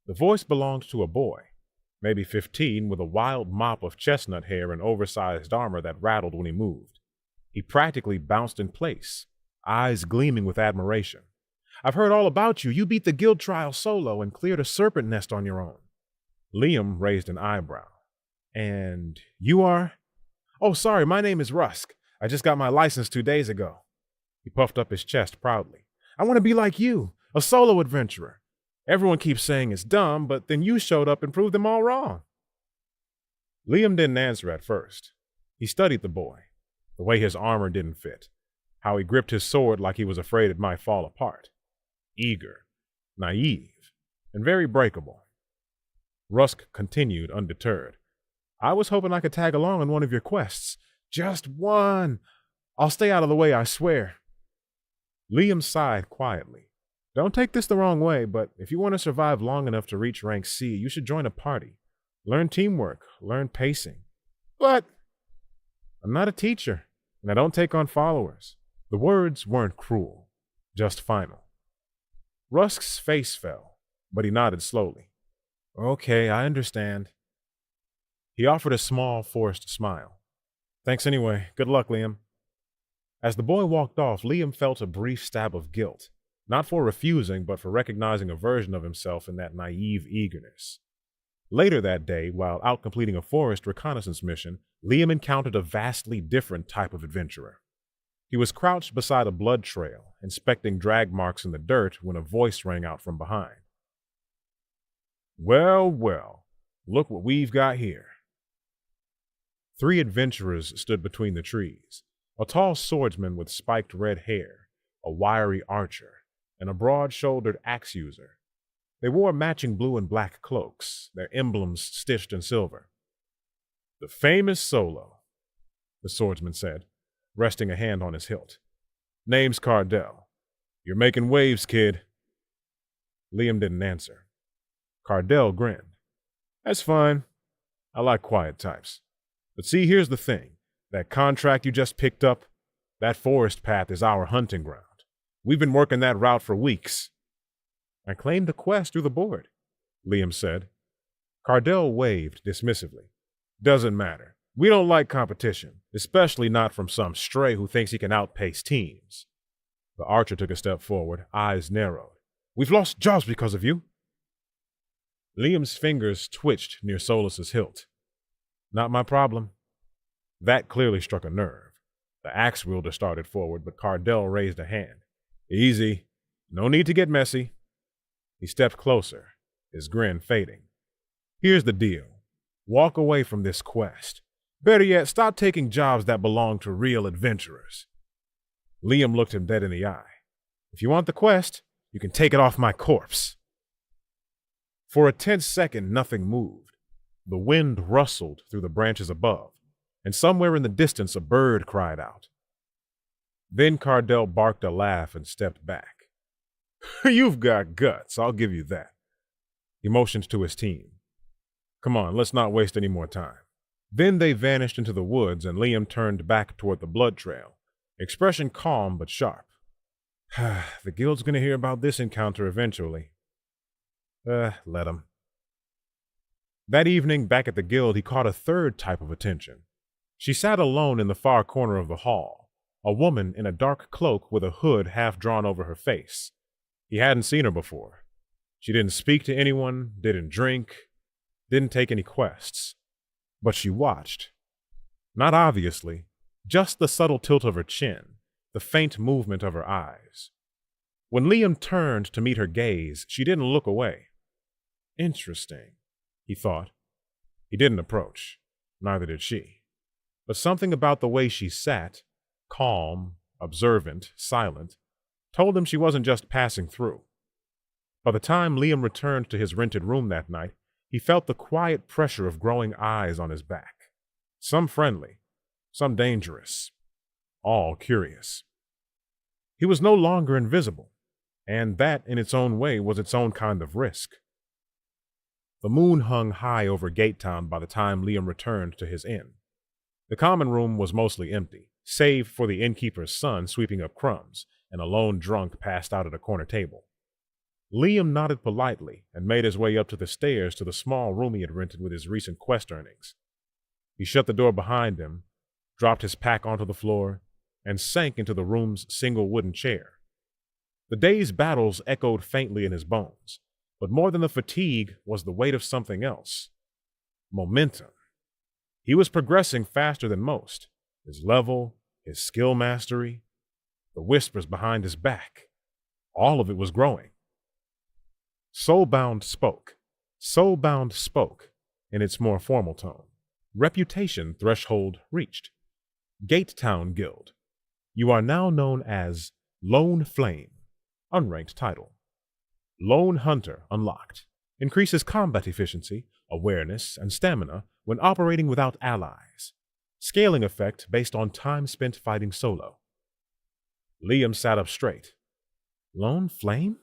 The voice belonged to a boy, maybe 15, with a wild mop of chestnut hair and oversized armor that rattled when he moved. He practically bounced in place, eyes gleaming with admiration. "I've heard all about you. You beat the guild trial solo and cleared a serpent nest on your own." Liam raised an eyebrow. "And you are?" "Oh, sorry, my name is Rusk. I just got my license 2 days ago." He puffed up his chest proudly. "I want to be like you, a solo adventurer. Everyone keeps saying it's dumb, but then you showed up and proved them all wrong." Liam didn't answer at first. He studied the boy, the way his armor didn't fit, how he gripped his sword like he was afraid it might fall apart. Eager, naive, and very breakable. Rusk continued undeterred. "I was hoping I could tag along on one of your quests. Just one. I'll stay out of the way, I swear." Liam sighed quietly. "Don't take this the wrong way, but if you want to survive long enough to reach rank C, you should join a party. Learn teamwork, learn pacing." "But I'm not a teacher, and I don't take on followers." The words weren't cruel, just final. Rusk's face fell, but he nodded slowly. "Okay, I understand." He offered a small, forced smile. "Thanks anyway. Good luck, Liam." As the boy walked off, Liam felt a brief stab of guilt, not for refusing, but for recognizing a version of himself in that naive eagerness. Later that day, while out completing a forest reconnaissance mission, Liam encountered a vastly different type of adventurer. He was crouched beside a blood trail, inspecting drag marks in the dirt when a voice rang out from behind. "Well, well, look what we've got here." 3 adventurers stood between the trees, a tall swordsman with spiked red hair, a wiry archer, and a broad-shouldered axe user. They wore matching blue and black cloaks, their emblems stitched in silver. "The famous Solo," the swordsman said, resting a hand on his hilt. "Name's Cardell. You're making waves, kid." Liam didn't answer. Cardell grinned. "That's fine. I like quiet types. But see, here's the thing. That contract you just picked up, that forest path is our hunting ground. We've been working that route for weeks." "I claimed the quest through the board," Liam said. Cardell waved dismissively. "Doesn't matter. We don't like competition, especially not from some stray who thinks he can outpace teams." The archer took a step forward, eyes narrowed. "We've lost jobs because of you." Liam's fingers twitched near Solus's hilt. "Not my problem." That clearly struck a nerve. The axe wielder started forward, but Cardell raised a hand. "Easy. No need to get messy." He stepped closer, his grin fading. "Here's the deal. Walk away from this quest. Better yet, stop taking jobs that belong to real adventurers." Liam looked him dead in the eye. "If you want the quest, you can take it off my corpse." For a tense second, nothing moved. The wind rustled through the branches above, and somewhere in the distance a bird cried out. Then Cardell barked a laugh and stepped back. "You've got guts, I'll give you that." He motioned to his team. "Come on, let's not waste any more time." Then they vanished into the woods, and Liam turned back toward the blood trail, expression calm but sharp. "The guild's going to hear about this encounter eventually." Let him. That evening, back at the guild, he caught a third type of attention. She sat alone in the far corner of the hall, a woman in a dark cloak with a hood half drawn over her face. He hadn't seen her before. She didn't speak to anyone, didn't drink, didn't take any quests. But she watched. Not obviously, just the subtle tilt of her chin, the faint movement of her eyes. When Liam turned to meet her gaze, she didn't look away. Interesting, he thought. He didn't approach. Neither did she. But something about the way she sat, calm, observant, silent, told him she wasn't just passing through. By the time Liam returned to his rented room that night, he felt the quiet pressure of growing eyes on his back. Some friendly, some dangerous, all curious. He was no longer invisible, and that in its own way was its own kind of risk. The moon hung high over Gatetown by the time Liam returned to his inn. The common room was mostly empty, save for the innkeeper's son sweeping up crumbs and a lone drunk passed out at a corner table. Liam nodded politely and made his way up to the stairs to the small room he had rented with his recent quest earnings. He shut the door behind him, dropped his pack onto the floor, and sank into the room's single wooden chair. The day's battles echoed faintly in his bones, but more than the fatigue was the weight of something else. Momentum. He was progressing faster than most. His level, his skill mastery, the whispers behind his back. All of it was growing. Soulbound spoke in its more formal tone. Reputation threshold reached. Gatetown Guild. You are now known as Lone Flame. Unranked title. Lone Hunter unlocked. Increases combat efficiency, awareness, and stamina when operating without allies. Scaling effect based on time spent fighting solo. Liam sat up straight. Lone Flame?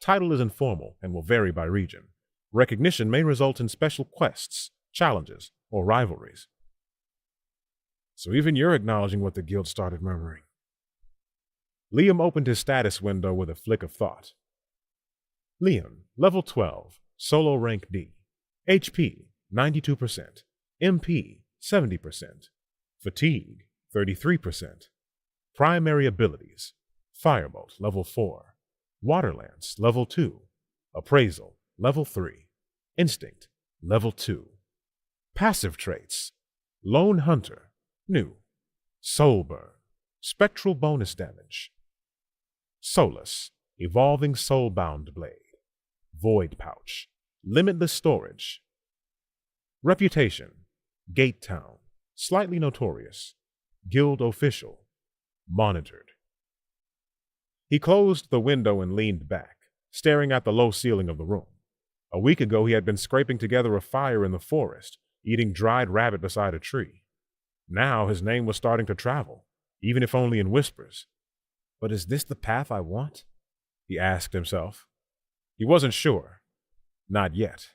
Title is informal and will vary by region. Recognition may result in special quests, challenges, or rivalries. So even you're acknowledging what the guild started murmuring. Liam opened his status window with a flick of thought. Liam, level 12, solo rank D. HP, 92%. MP, 70%. Fatigue, 33%. Primary abilities. Firebolt, level 4. Water Lance, level 2. Appraisal, level 3. Instinct, level 2. Passive traits. Lone Hunter, new. Soul Burn, spectral bonus damage. Solus, evolving soulbound blade. Void pouch, limitless storage. Reputation, Gatetown, slightly notorious. Guild official, monitored. He closed the window and leaned back, staring at the low ceiling of the room. A week ago he had been scraping together a fire in the forest, eating dried rabbit beside a tree. Now his name was starting to travel, even if only in whispers. But is this the path I want? He asked himself. He wasn't sure. Not yet.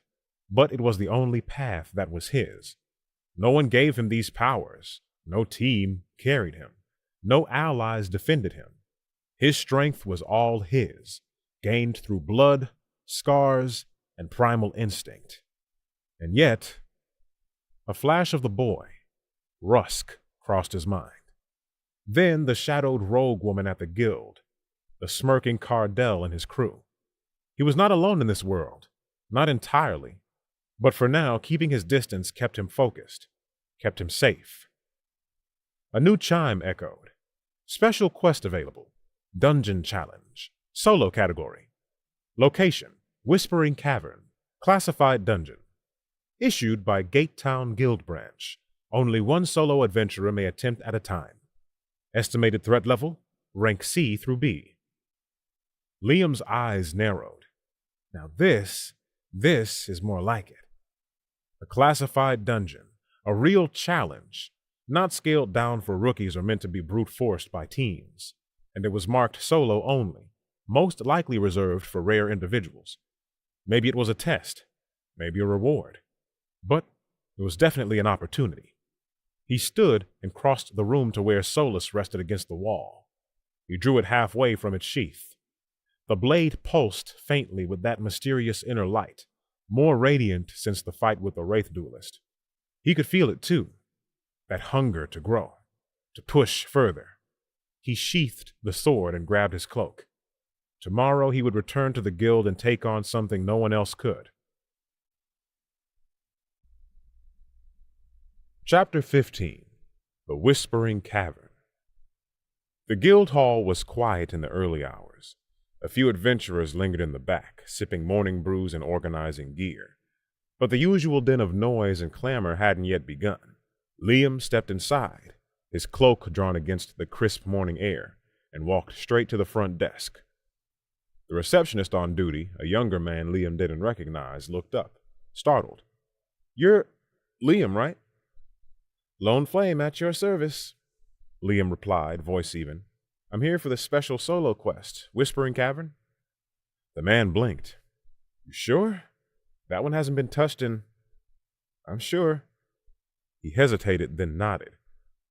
But it was the only path that was his. No one gave him these powers. No team carried him. No allies defended him. His strength was all his, gained through blood, scars, and primal instinct. And yet, a flash of the boy, Rusk, crossed his mind. Then the shadowed rogue woman at the guild, the smirking Cardell and his crew. He was not alone in this world, not entirely, but for now keeping his distance kept him focused, kept him safe. A new chime echoed. Special quest available. Dungeon challenge. Solo category. Location, Whispering Cavern. Classified dungeon. Issued by Gatetown Guild Branch. Only one solo adventurer may attempt at a time. Estimated threat level, rank C through B. Liam's eyes narrowed. Now this is more like it. A classified dungeon, a real challenge, not scaled down for rookies or meant to be brute forced by teams. And it was marked solo only, most likely reserved for rare individuals. Maybe it was a test, maybe a reward, but it was definitely an opportunity. He stood and crossed the room to where Solus rested against the wall. He drew it halfway from its sheath. The blade pulsed faintly with that mysterious inner light, more radiant since the fight with the Wraith duelist. He could feel it too, that hunger to grow, to push further. He sheathed the sword and grabbed his cloak. Tomorrow he would return to the guild and take on something no one else could. Chapter 15. The Whispering Cavern. The guild hall was quiet in the early hours. A few adventurers lingered in the back, sipping morning brews and organizing gear. But the usual din of noise and clamor hadn't yet begun. Liam stepped inside, his cloak drawn against the crisp morning air, and walked straight to the front desk. The receptionist on duty, a younger man Liam didn't recognize, looked up, startled. "You're Liam, right?" Lone Flame at your service, Liam replied, voice even. I'm here for the special solo quest, Whispering Cavern. The man blinked. You sure? That one hasn't been touched in... I'm sure. He hesitated, then nodded.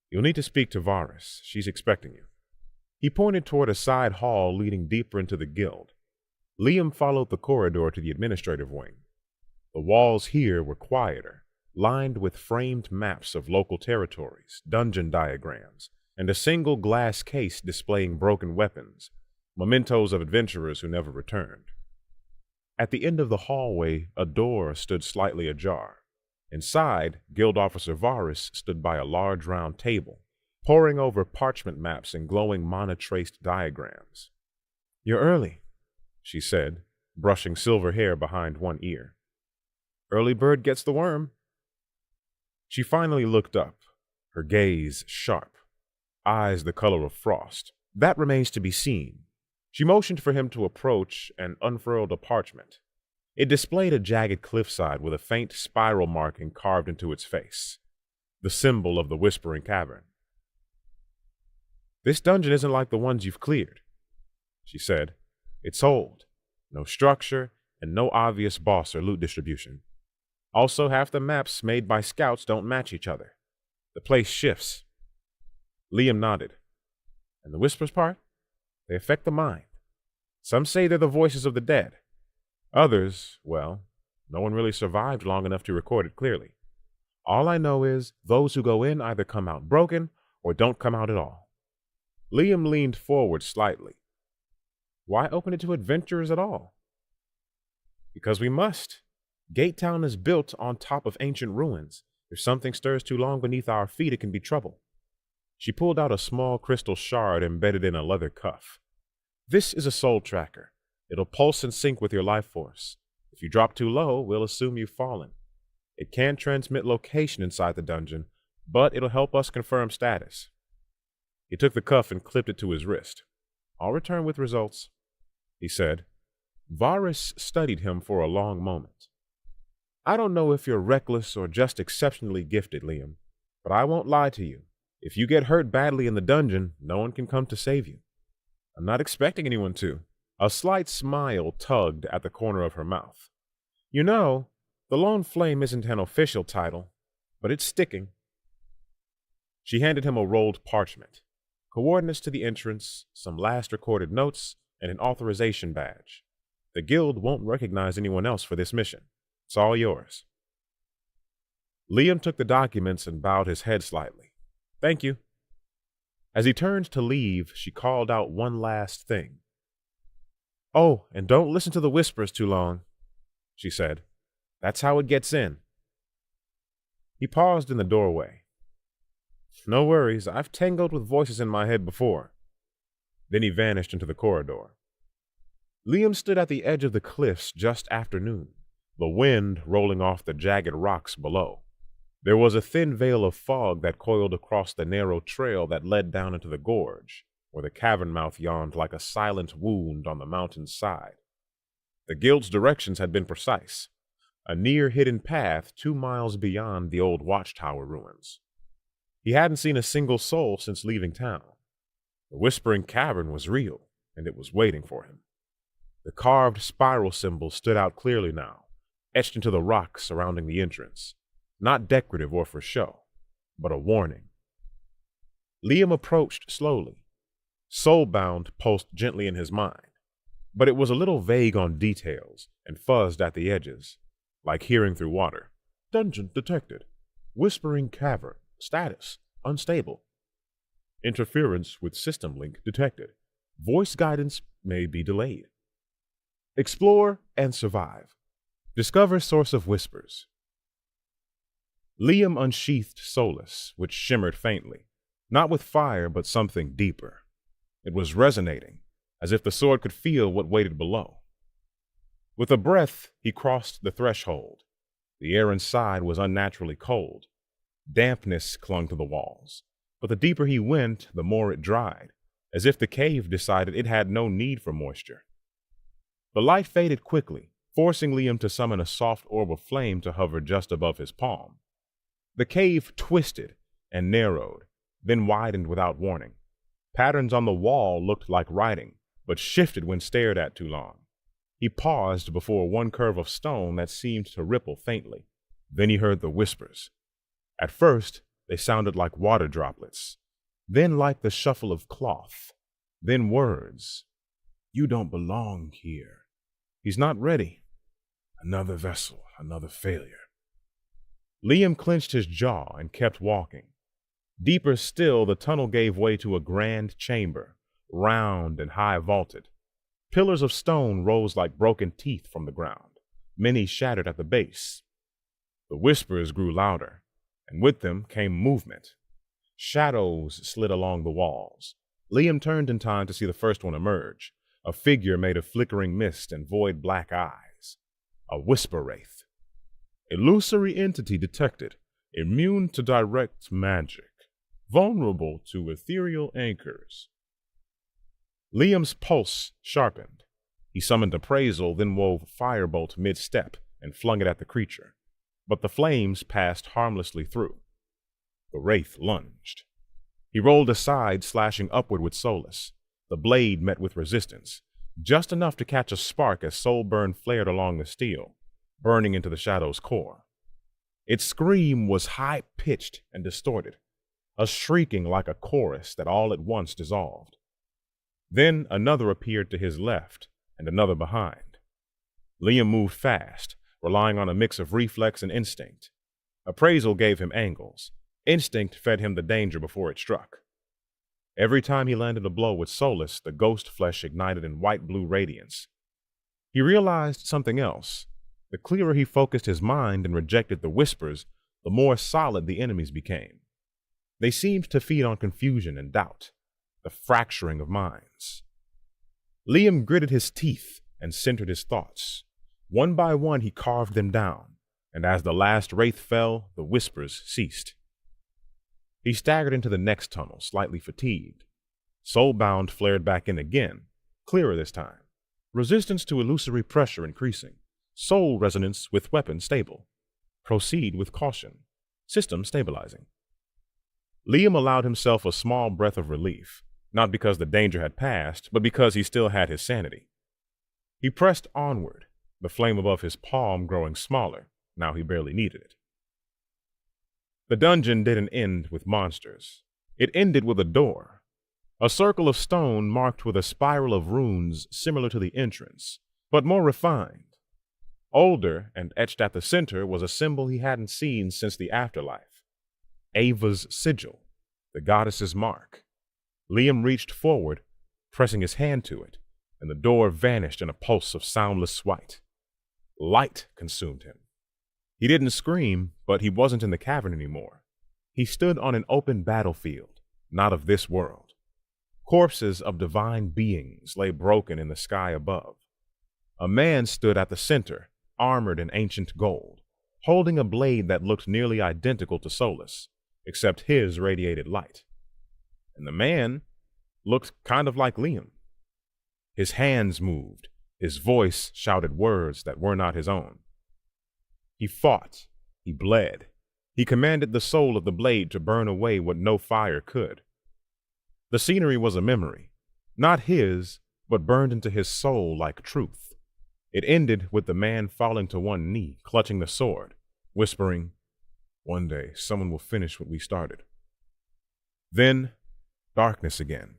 You'll need to speak to Varys. She's expecting you. He pointed toward a side hall leading deeper into the guild. Liam followed the corridor to the administrative wing. The walls here were quieter, lined with framed maps of local territories, dungeon diagrams, and a single glass case displaying broken weapons, mementos of adventurers who never returned. At the end of the hallway, a door stood slightly ajar. Inside, Guild Officer Varys stood by a large round table, poring over parchment maps and glowing mana-traced diagrams. You're early, she said, brushing silver hair behind one ear. Early bird gets the worm. She finally looked up, her gaze sharp, eyes the color of frost. That remains to be seen. She motioned for him to approach and unfurled a parchment. It displayed a jagged cliffside with a faint spiral marking carved into its face, the symbol of the Whispering Cavern. This dungeon isn't like the ones you've cleared, she said. It's old, no structure, and no obvious boss or loot distribution. Also, half the maps made by scouts don't match each other. The place shifts. Liam nodded. And the whispers part? They affect the mind. Some say they're the voices of the dead. Others, well, no one really survived long enough to record it clearly. All I know is those who go in either come out broken or don't come out at all. Liam leaned forward slightly. Why open it to adventurers at all? Because we must. Gate Town is built on top of ancient ruins. If something stirs too long beneath our feet, it can be trouble. She pulled out a small crystal shard embedded in a leather cuff. This is a soul tracker. It'll pulse and sync with your life force. If you drop too low, we'll assume you've fallen. It can't transmit location inside the dungeon, but it'll help us confirm status. He took the cuff and clipped it to his wrist. I'll return with results, he said. Varys studied him for a long moment. I don't know if you're reckless or just exceptionally gifted, Liam, but I won't lie to you. If you get hurt badly in the dungeon, no one can come to save you. I'm not expecting anyone to. A slight smile tugged at the corner of her mouth. You know, the Lone Flame isn't an official title, but it's sticking. She handed him a rolled parchment, coordinates to the entrance, some last recorded notes, and an authorization badge. The guild won't recognize anyone else for this mission. It's all yours. Liam took the documents and bowed his head slightly. Thank you. As he turned to leave, she called out one last thing. Oh, and don't listen to the whispers too long, she said. That's how it gets in. He paused in the doorway. No worries, I've tangled with voices in my head before. Then he vanished into the corridor. Liam stood at the edge of the cliffs just after noon, the wind rolling off the jagged rocks below. There was a thin veil of fog that coiled across the narrow trail that led down into the gorge, where the cavern mouth yawned like a silent wound on the mountain's side. The guild's directions had been precise, a near-hidden path 2 miles beyond the old watchtower ruins. He hadn't seen a single soul since leaving town. The Whispering Cavern was real, and it was waiting for him. The carved spiral symbol stood out clearly now, etched into the rock surrounding the entrance. Not decorative or for show, but a warning. Liam approached slowly. Soulbound pulsed gently in his mind, but it was a little vague on details and fuzzed at the edges, like hearing through water. Dungeon detected. Whispering Cavern. Status unstable. Interference with system link detected. Voice guidance may be delayed. Explore and survive. Discover source of whispers. Liam unsheathed Solus, which shimmered faintly, not with fire, but something deeper. It was resonating, as if the sword could feel what waited below. With a breath, he crossed the threshold. The air inside was unnaturally cold. Dampness clung to the walls, but the deeper he went, the more it dried, as if the cave decided it had no need for moisture. The light faded quickly, forcing Liam to summon a soft orb of flame to hover just above his palm. The cave twisted, and narrowed, then widened without warning. Patterns on the wall looked like writing, but shifted when stared at too long. He paused before one curve of stone that seemed to ripple faintly. Then he heard the whispers. At first, they sounded like water droplets, then like the shuffle of cloth, then words. You don't belong here. He's not ready. Another vessel, another failure. Liam clenched his jaw and kept walking. Deeper still, the tunnel gave way to a grand chamber, round and high vaulted. Pillars of stone rose like broken teeth from the ground, many shattered at the base. The whispers grew louder, and with them came movement. Shadows slid along the walls. Liam turned in time to see the first one emerge, a figure made of flickering mist and void black eyes. A whisper wraith. Illusory entity detected, immune to direct magic, vulnerable to ethereal anchors. Liam's pulse sharpened. He summoned appraisal, then wove firebolt mid-step and flung it at the creature. But the flames passed harmlessly through. The wraith lunged. He rolled aside, slashing upward with Solus. The blade met with resistance, just enough to catch a spark as Soulburn flared along the steel, burning into the shadow's core. Its scream was high-pitched and distorted, a shrieking like a chorus that all at once dissolved. Then another appeared to his left, and another behind. Liam moved fast, relying on a mix of reflex and instinct. Appraisal gave him angles. Instinct fed him the danger before it struck. Every time he landed a blow with Solus, the ghost flesh ignited in white-blue radiance. He realized something else. The clearer he focused his mind and rejected the whispers, the more solid the enemies became. They seemed to feed on confusion and doubt, the fracturing of minds. Liam gritted his teeth and centered his thoughts. One by one he carved them down, and as the last wraith fell, the whispers ceased. He staggered into the next tunnel, slightly fatigued. Soulbound flared back in again, clearer this time. Resistance to illusory pressure increasing. Soul resonance with weapon stable. Proceed with caution. System stabilizing. Liam allowed himself a small breath of relief, not because the danger had passed, but because he still had his sanity. He pressed onward, the flame above his palm growing smaller. Now he barely needed it. The dungeon didn't end with monsters. It ended with a door. A circle of stone marked with a spiral of runes similar to the entrance, but more refined. Older and etched at the center was a symbol he hadn't seen since the afterlife. Ava's sigil, the goddess's mark. Liam reached forward, pressing his hand to it, and the door vanished in a pulse of soundless white. Light consumed him. He didn't scream, but he wasn't in the cavern anymore. He stood on an open battlefield, not of this world. Corpses of divine beings lay broken in the sky above. A man stood at the center, armored in ancient gold, holding a blade that looked nearly identical to Solus, except his radiated light. And the man looked kind of like Liam. His hands moved. His voice shouted words that were not his own. He fought. He bled. He commanded the soul of the blade to burn away what no fire could. The scenery was a memory, not his, but burned into his soul like truth. It ended with the man falling to one knee, clutching the sword, whispering, "One day someone will finish what we started." Then, darkness again.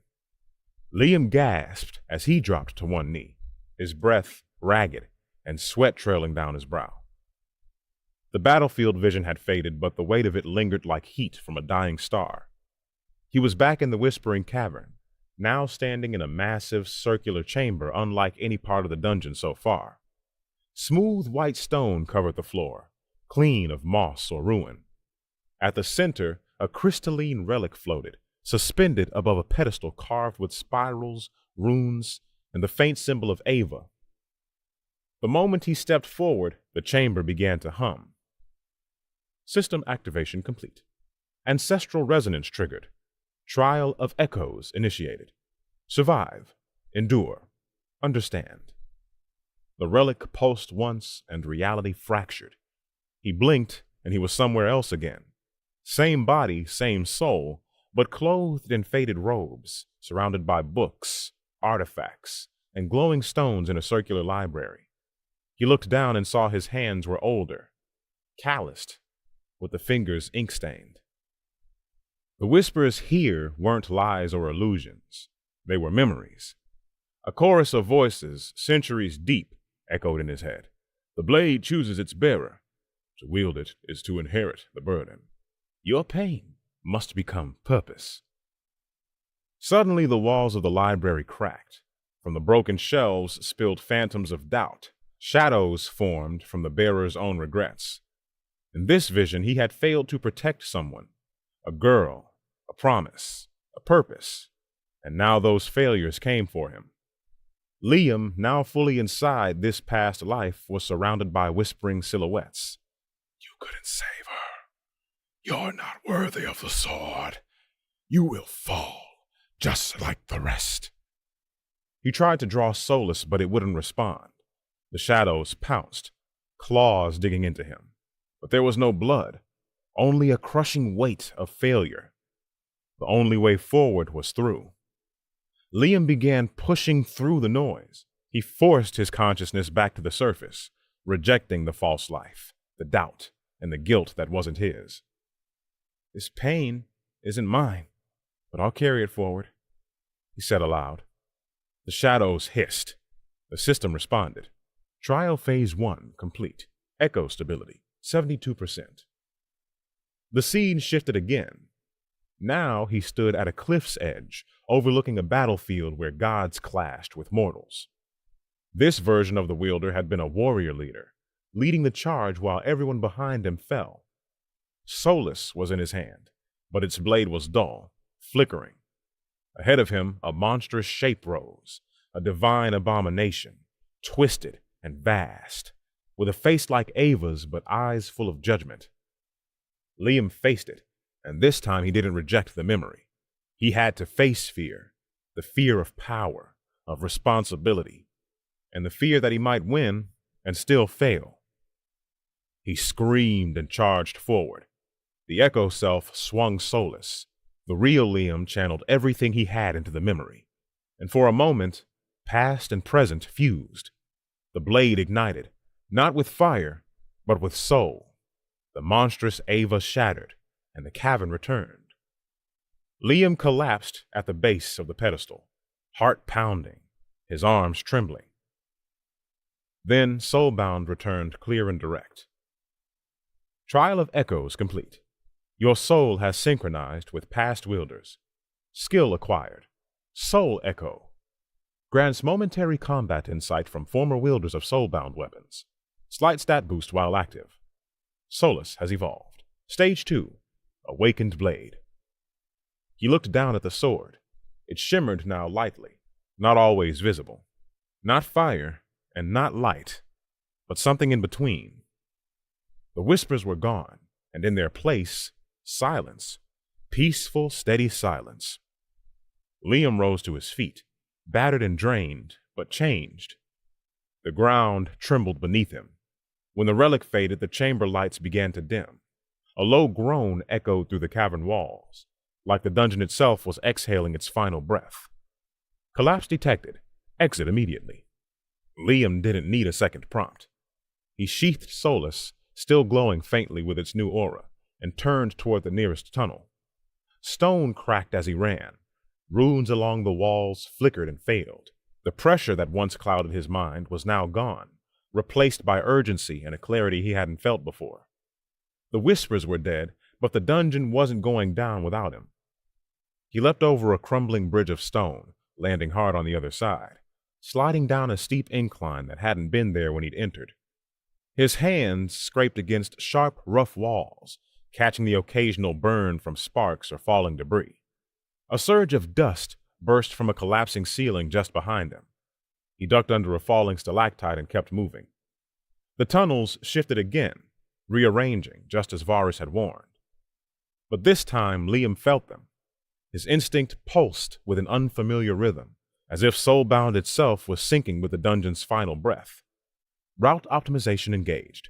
Liam gasped as he dropped to one knee, his breath ragged and sweat trailing down his brow. The battlefield vision had faded, but the weight of it lingered like heat from a dying star. He was back in the Whispering Cavern, now standing in a massive circular chamber unlike any part of the dungeon so far. Smooth white stone covered the floor, clean of moss or ruin. At the center, a crystalline relic floated, suspended above a pedestal carved with spirals, runes, and the faint symbol of Ava. The moment he stepped forward, the chamber began to hum. System activation complete. Ancestral resonance triggered. Trial of echoes initiated. Survive. Endure. Understand. The relic pulsed once and reality fractured. He blinked and he was somewhere else again. Same body, same soul, but clothed in faded robes, surrounded by books, artifacts, and glowing stones in a circular library. He looked down and saw his hands were older, calloused, with the fingers ink-stained. The whispers here weren't lies or illusions. They were memories. A chorus of voices, centuries deep, echoed in his head. The blade chooses its bearer. To wield it is to inherit the burden. Your pain must become purpose. Suddenly the walls of the library cracked. From the broken shelves spilled phantoms of doubt. Shadows formed from the bearer's own regrets. In this vision, he had failed to protect someone. A girl, a promise, a purpose. And now those failures came for him. Liam, now fully inside this past life, was surrounded by whispering silhouettes. You couldn't save her. You're not worthy of the sword. You will fall, just like the rest. He tried to draw Solas, but it wouldn't respond. The shadows pounced, claws digging into him. But there was no blood, only a crushing weight of failure. The only way forward was through. Liam began pushing through the noise. He forced his consciousness back to the surface, rejecting the false life, the doubt, and the guilt that wasn't his. This pain isn't mine, but I'll carry it forward, he said aloud. The shadows hissed. The system responded. Trial Phase 1 complete. Echo stability, 72%. The scene shifted again. Now he stood at a cliff's edge, overlooking a battlefield where gods clashed with mortals. This version of the wielder had been a warrior leader, leading the charge while everyone behind him fell. Solas was in his hand, but its blade was dull, flickering. Ahead of him, a monstrous shape rose, a divine abomination, twisted and vast, with a face like Ava's but eyes full of judgment. Liam faced it, and this time he didn't reject the memory. He had to face fear, the fear of power, of responsibility, and the fear that he might win and still fail. He screamed and charged forward. The Echo Self swung Solas. The real Liam channeled everything he had into the memory, and for a moment, past and present fused. The blade ignited, not with fire, but with soul. The monstrous Ava shattered, and the cavern returned. Liam collapsed at the base of the pedestal, heart pounding, his arms trembling. Then Soulbound returned clear and direct. Trial of Echoes complete. Your soul has synchronized with past wielders. Skill acquired. Soul Echo. Grants momentary combat insight from former wielders of soulbound weapons. Slight stat boost while active. Solas has evolved. Stage 2. Awakened Blade. He looked down at the sword. It shimmered now lightly, not always visible. Not fire, and not light, but something in between. The whispers were gone, and in their place, silence. Peaceful, steady silence. Liam rose to his feet, battered and drained, but changed. The ground trembled beneath him. When the relic faded, the chamber lights began to dim. A low groan echoed through the cavern walls, like the dungeon itself was exhaling its final breath. Collapse detected. Exit immediately. Liam didn't need a second prompt. He sheathed Solas, still glowing faintly with its new aura, and turned toward the nearest tunnel. Stone cracked as he ran. Runes along the walls flickered and failed. The pressure that once clouded his mind was now gone, replaced by urgency and a clarity he hadn't felt before. The whispers were dead, but the dungeon wasn't going down without him. He leapt over a crumbling bridge of stone, landing hard on the other side, sliding down a steep incline that hadn't been there when he'd entered. His hands scraped against sharp, rough walls, catching the occasional burn from sparks or falling debris. A surge of dust burst from a collapsing ceiling just behind him. He ducked under a falling stalactite and kept moving. The tunnels shifted again, rearranging just as Varus had warned. But this time Liam felt them. His instinct pulsed with an unfamiliar rhythm, as if Soulbound itself was syncing with the dungeon's final breath. Route optimization engaged.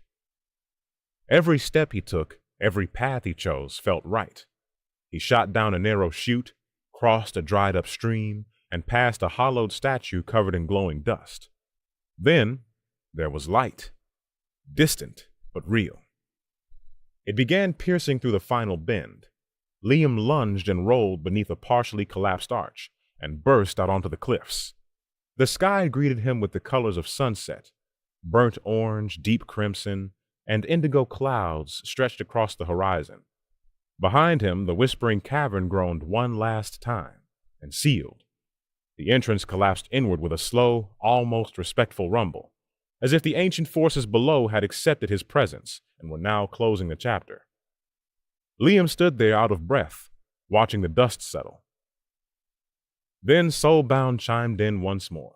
Every step he took, Every path he chose felt right. He shot down a narrow chute, crossed a dried-up stream, and passed a hollowed statue covered in glowing dust. Then there was light, distant but real. It began piercing through the final bend. Liam lunged and rolled beneath a partially collapsed arch and burst out onto the cliffs. The sky greeted him with the colors of sunset, burnt orange, deep crimson, and indigo clouds stretched across the horizon. Behind him, the whispering cavern groaned one last time and sealed. The entrance collapsed inward with a slow, almost respectful rumble, as if the ancient forces below had accepted his presence and were now closing the chapter. Liam stood there out of breath, watching the dust settle. Then Soulbound chimed in once more.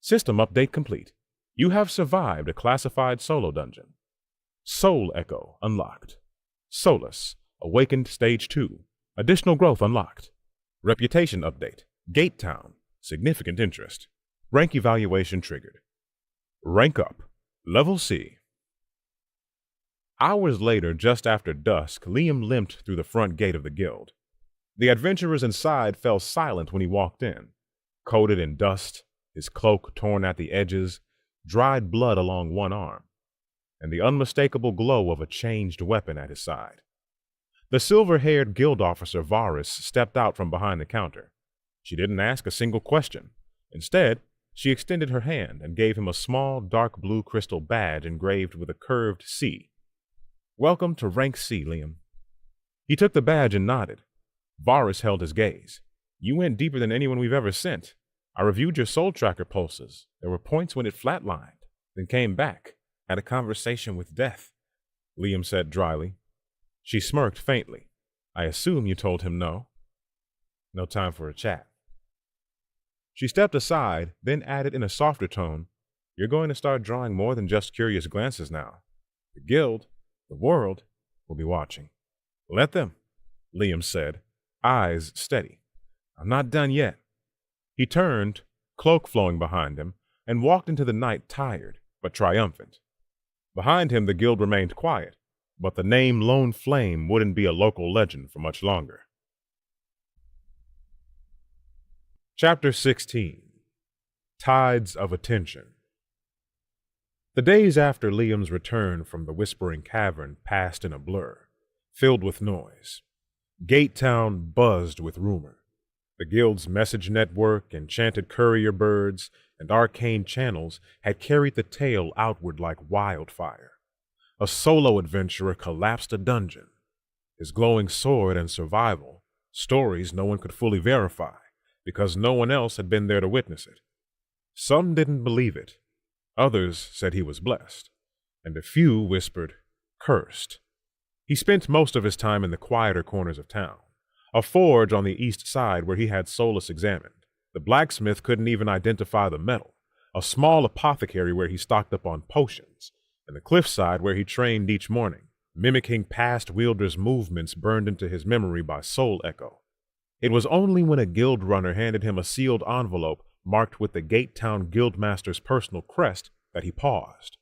System update complete. You have survived a classified solo dungeon. Soul Echo unlocked. Solus, awakened stage 2. Additional growth unlocked. Reputation update. Gate Town, significant interest. Rank evaluation triggered. Rank up. Level C. Hours later, just after dusk, Liam limped through the front gate of the guild. The adventurers inside fell silent when he walked in, coated in dust, his cloak torn at the edges, dried blood along one arm, and the unmistakable glow of a changed weapon at his side. The silver-haired guild officer Varus stepped out from behind the counter. She didn't ask a single question. Instead, she extended her hand and gave him a small, dark blue crystal badge engraved with a curved C. Welcome to Rank C, Liam. He took the badge and nodded. Varus held his gaze. You went deeper than anyone we've ever sent. I reviewed your soul tracker pulses. There were points when it flatlined, then came back, had a conversation with death, Liam said dryly. She smirked faintly. I assume you told him no. No time for a chat. She stepped aside, then added in a softer tone, You're going to start drawing more than just curious glances now. The guild, the world, will be watching. Let them, Liam said, eyes steady. I'm not done yet. He turned, cloak flowing behind him, and walked into the night tired, but triumphant. Behind him the guild remained quiet, but the name Lone Flame wouldn't be a local legend for much longer. Chapter 16. Tides of Attention. The days after Liam's return from the Whispering Cavern passed in a blur, filled with noise. Gate Town buzzed with rumor. The guild's message network, enchanted courier birds, and arcane channels had carried the tale outward like wildfire. A solo adventurer collapsed a dungeon. His glowing sword and survival, stories no one could fully verify, because no one else had been there to witness it. Some didn't believe it. Others said he was blessed, and a few whispered, cursed. He spent most of his time in the quieter corners of town, a forge on the east side where he had Solus examined. The blacksmith couldn't even identify the metal, a small apothecary where he stocked up on potions, and the cliffside where he trained each morning, mimicking past wielders' movements burned into his memory by Soul Echo. It was only when a guild runner handed him a sealed envelope marked with the Gate Town Guildmaster's personal crest that he paused.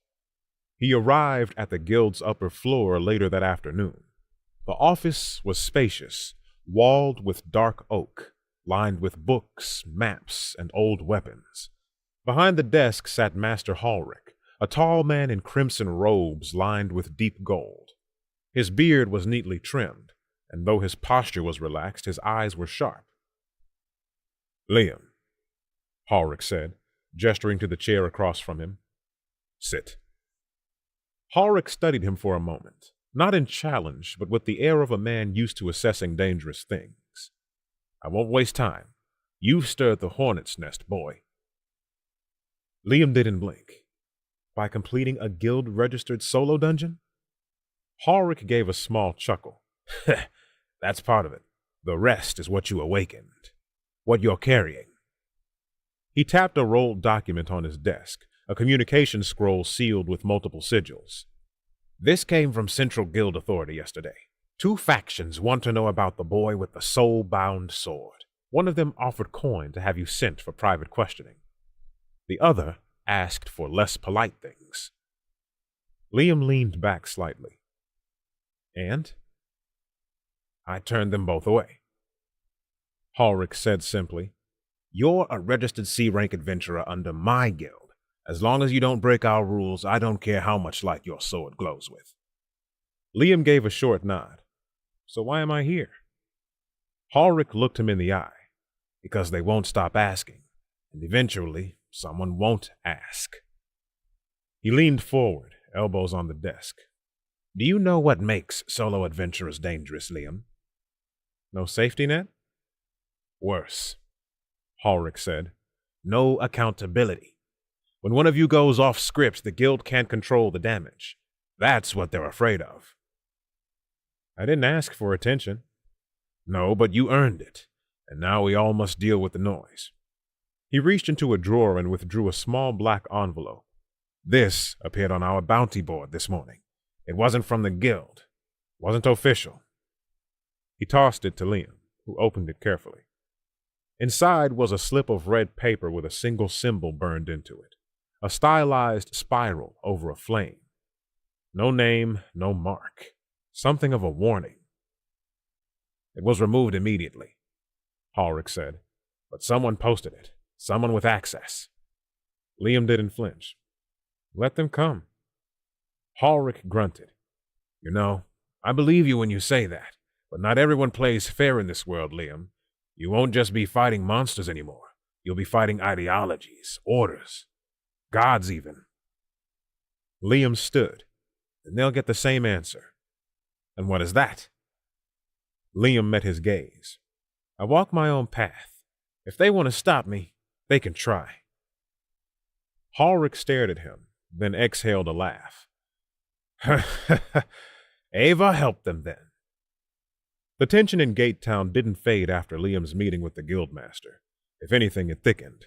He arrived at the guild's upper floor later that afternoon. The office was spacious, walled with dark oak, lined with books, maps, and old weapons. Behind the desk sat Master Halric, a tall man in crimson robes lined with deep gold. His beard was neatly trimmed, and though his posture was relaxed, his eyes were sharp. Liam, Halric said, gesturing to the chair across from him. Sit. Halric studied him for a moment, not in challenge, but with the air of a man used to assessing dangerous things. I won't waste time. You've stirred the hornet's nest, boy. Liam didn't blink. By completing a guild-registered solo dungeon? Halric gave a small chuckle. That's part of it. The rest is what you awakened. What you're carrying. He tapped a rolled document on his desk, a communication scroll sealed with multiple sigils. This came from Central Guild Authority yesterday. 2 factions want to know about the boy with the soul-bound sword. One of them offered coin to have you sent for private questioning. The other asked for less polite things. Liam leaned back slightly. And I turned them both away. Halric said simply, "You're a registered C-rank adventurer under my guild. As long as you don't break our rules, I don't care how much light your sword glows with." Liam gave a short nod. "So why am I here?" Halric looked him in the eye. "Because they won't stop asking, and eventually someone won't ask." He leaned forward, elbows on the desk. "Do you know what makes solo adventurers dangerous, Liam?" "No safety net?" "Worse," Halric said. "No accountability. When one of you goes off script, the guild can't control the damage. That's what they're afraid of." "I didn't ask for attention." "No, but you earned it, and now we all must deal with the noise." He reached into a drawer and withdrew a small black envelope. "This appeared on our bounty board this morning. It wasn't from the guild. Wasn't official." He tossed it to Liam, who opened it carefully. Inside was a slip of red paper with a single symbol burned into it, a stylized spiral over a flame. No name, no mark. Something of a warning. "It was removed immediately," Halric said, "but someone posted it. Someone with access." Liam didn't flinch. "Let them come." Halric grunted. "You know, I believe you when you say that, but not everyone plays fair in this world, Liam. You won't just be fighting monsters anymore. You'll be fighting ideologies, orders, gods even." Liam stood. "And they'll get the same answer." "And what is that?" Liam met his gaze. "I walk my own path. If they want to stop me, they can try." Halric stared at him, then exhaled a laugh. "Ava helped them then." The tension in Gate Town didn't fade after Liam's meeting with the guildmaster. If anything, it thickened.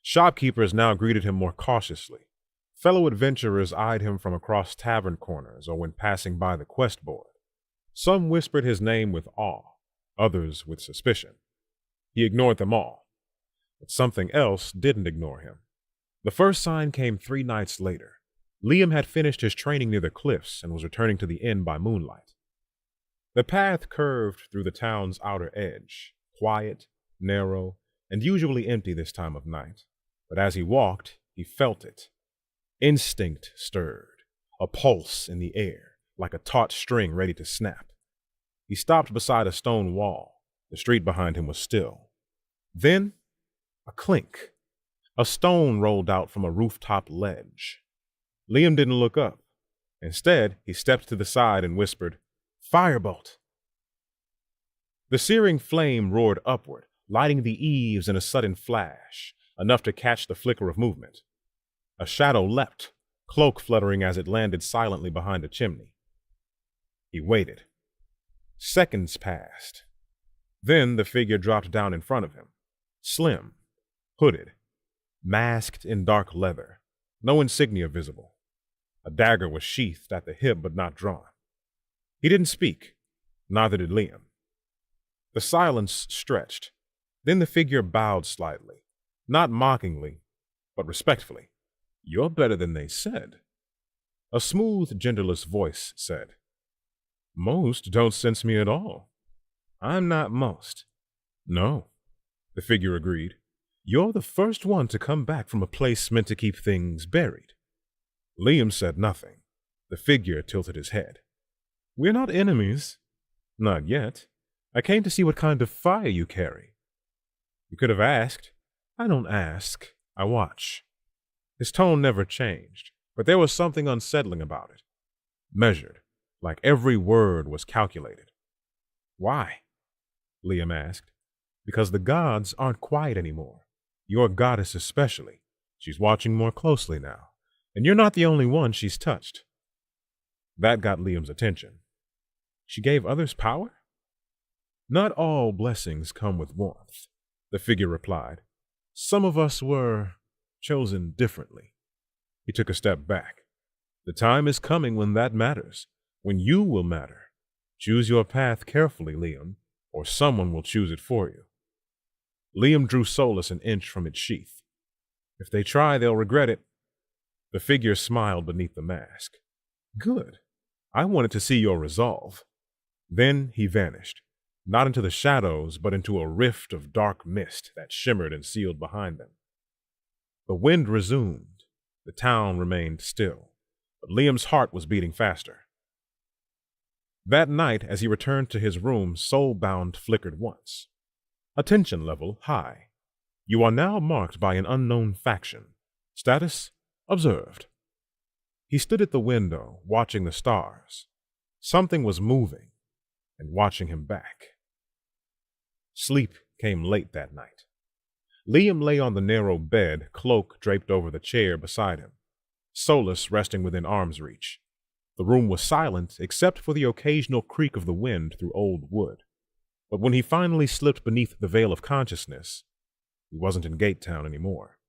Shopkeepers now greeted him more cautiously. Fellow adventurers eyed him from across tavern corners or when passing by the quest board. Some whispered his name with awe, others with suspicion. He ignored them all. But something else didn't ignore him. The first sign came 3 nights later. Liam had finished his training near the cliffs and was returning to the inn by moonlight. The path curved through the town's outer edge, quiet, narrow, and usually empty this time of night. But as he walked, he felt it. Instinct stirred, a pulse in the air, like a taut string ready to snap. He stopped beside a stone wall. The street behind him was still. Then, a clink. A stone rolled out from a rooftop ledge. Liam didn't look up. Instead, he stepped to the side and whispered, "Firebolt!" The searing flame roared upward, lighting the eaves in a sudden flash, enough to catch the flicker of movement. A shadow leapt, cloak fluttering as it landed silently behind a chimney. He waited. Seconds passed. Then the figure dropped down in front of him, slim, hooded, masked in dark leather, no insignia visible. A dagger was sheathed at the hip but not drawn. He didn't speak, neither did Liam. The silence stretched. Then the figure bowed slightly, not mockingly, but respectfully. "You're better than they said." A smooth, genderless voice said, "Most don't sense me at all." "I'm not most." "No," the figure agreed. "You're the first one to come back from a place meant to keep things buried." Liam said nothing. The figure tilted his head. "We're not enemies." "Not yet. I came to see what kind of fire you carry." "You could have asked." "I don't ask. I watch." His tone never changed, but there was something unsettling about it. Measured, like every word was calculated. "Why?" Liam asked. "Because the gods aren't quiet anymore. Your goddess especially. She's watching more closely now, and you're not the only one she's touched." That got Liam's attention. "She gave others power?" "Not all blessings come with warmth," the figure replied. "Some of us were chosen differently." He took a step back. "The time is coming when that matters, when you will matter. Choose your path carefully, Liam, or someone will choose it for you." Liam drew Solus an inch from its sheath. "If they try, they'll regret it." The figure smiled beneath the mask. "Good. I wanted to see your resolve. Then he vanished, not into the shadows, but into a rift of dark mist that shimmered and sealed behind them. The wind resumed. The town remained still, but Liam's heart was beating faster. That night, as he returned to his room, Soulbound flickered once. Attention level high. You are now marked by an unknown faction. Status observed. He stood at the window, watching the stars. Something was moving and watching him back. Sleep came late that night. Liam lay on the narrow bed, cloak draped over the chair beside him, Solus resting within arm's reach. The room was silent except for the occasional creak of the wind through old wood. But when he finally slipped beneath the veil of consciousness, he wasn't in Gatetown anymore.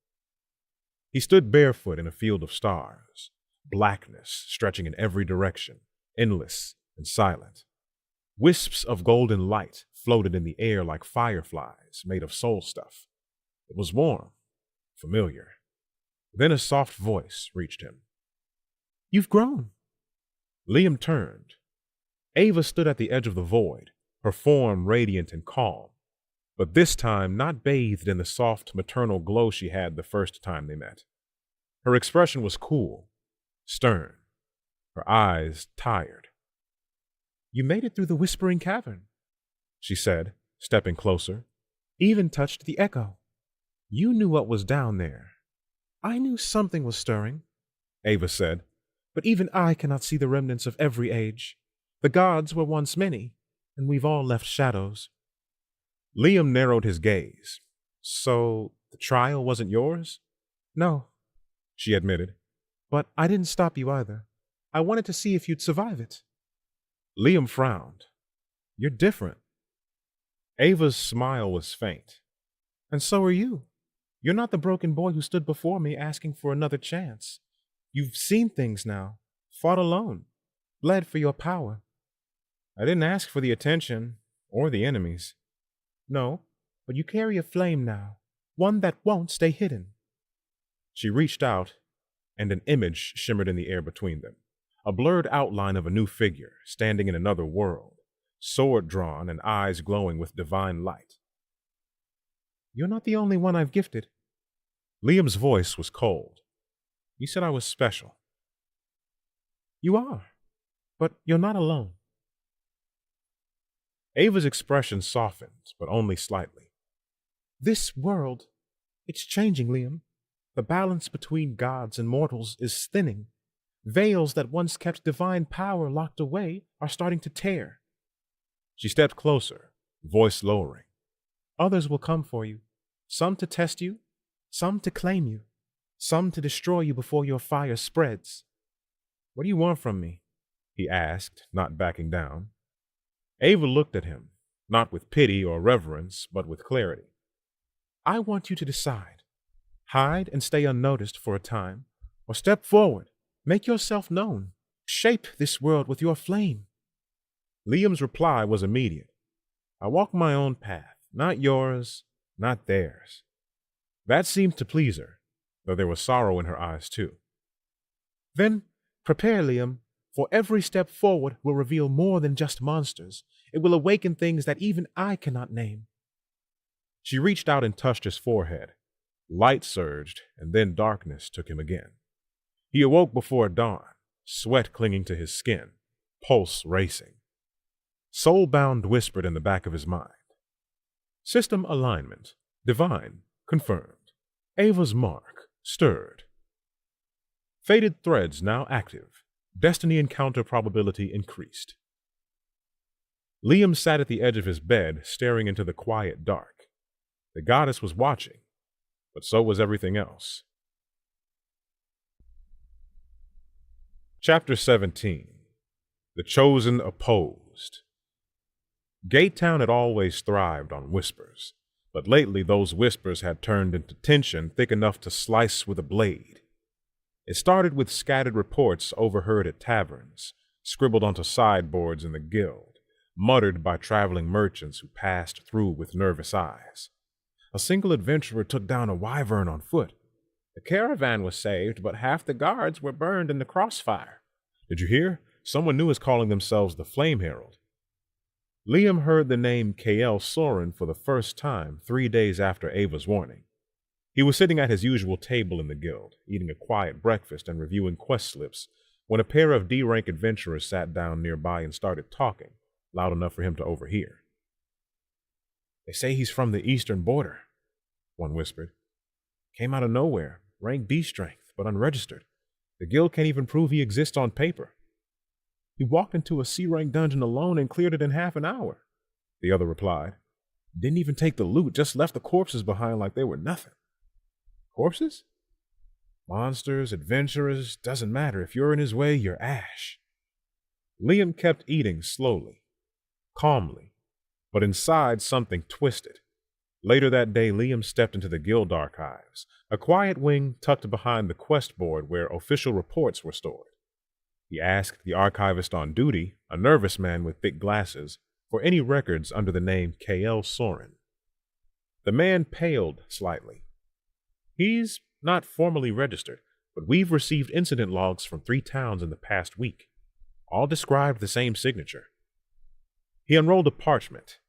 He stood barefoot in a field of stars, blackness stretching in every direction, endless and silent. Wisps of golden light floated in the air like fireflies made of soul stuff. It was warm, familiar. Then a soft voice reached him. "You've grown." Liam turned. Ava stood at the edge of the void, her form radiant and calm, but this time not bathed in the soft maternal glow she had the first time they met. Her expression was cool, stern, her eyes tired. "You made it through the Whispering Cavern," she said, stepping closer. "Even touched the echo. You knew what was down there." "I knew something was stirring," Ava said, "but even I cannot see the remnants of every age. The gods were once many, and we've all left shadows." Liam narrowed his gaze. "So, the trial wasn't yours?" "No," she admitted, "but I didn't stop you either. I wanted to see if you'd survive it." Liam frowned. "You're different." Ava's smile was faint. "And so are you. You're not the broken boy who stood before me asking for another chance. You've seen things now, fought alone, bled for your power." "I didn't ask for the attention or the enemies." "No, but you carry a flame now, one that won't stay hidden." She reached out, and an image shimmered in the air between them, a blurred outline of a new figure standing in another world, sword drawn and eyes glowing with divine light. "You're not the only one I've gifted." Liam's voice was cold. "You said I was special." "You are, but you're not alone." Ava's expression softened, but only slightly. "This world, it's changing, Liam. The balance between gods and mortals is thinning. Veils that once kept divine power locked away are starting to tear." She stepped closer, voice lowering. "Others will come for you, some to test you, some to claim you, some to destroy you before your fire spreads." "What do you want from me?" he asked, not backing down. Ava looked at him, not with pity or reverence, but with clarity. "I want you to decide. Hide and stay unnoticed for a time, or step forward, make yourself known, shape this world with your flame." Liam's reply was immediate. "I walk my own path, not yours, not theirs." That seemed to please her, though there was sorrow in her eyes too. "Then prepare, Liam, for every step forward will reveal more than just monsters. It will awaken things that even I cannot name." She reached out and touched his forehead. Light surged, and then darkness took him again. He awoke before dawn, sweat clinging to his skin, pulse racing. Soulbound whispered in the back of his mind. System alignment, divine, confirmed. Ava's mark, stirred. Faded threads now active. Destiny encounter probability increased. Liam sat at the edge of his bed, staring into the quiet dark. The goddess was watching, but so was everything else. Chapter 17. The Chosen Opposed. Gatetown had always thrived on whispers, but lately those whispers had turned into tension thick enough to slice with a blade. It started with scattered reports overheard at taverns, scribbled onto sideboards in the guild, muttered by traveling merchants who passed through with nervous eyes. A single adventurer took down a wyvern on foot. The caravan was saved, but half the guards were burned in the crossfire. Did you hear? someone new is calling themselves the Flame Herald. Liam heard the name Kael Soren for the first time 3 days after Ava's warning. He was sitting at his usual table in the guild, eating a quiet breakfast and reviewing quest slips, when a pair of D-rank adventurers sat down nearby and started talking, loud enough for him to overhear. "They say he's from the eastern border," one whispered. "Came out of nowhere, rank B strength, but unregistered. The guild can't even prove he exists on paper." "He walked into a C-rank dungeon alone and cleared it in half an hour," the other replied. "Didn't even take the loot, just left the corpses behind like they were nothing." "Corpses?" "Monsters, adventurers, doesn't matter. If you're in his way, you're ash." Liam kept eating slowly, calmly, but inside something twisted. Later that day, Liam stepped into the guild archives, a quiet wing tucked behind the quest board where official reports were stored. He asked the archivist on duty, a nervous man with thick glasses, for any records under the name Kael Soren. The man paled slightly. "He's not formally registered, but we've received incident logs from 3 towns in the past week. All described the same signature." He unrolled a parchment.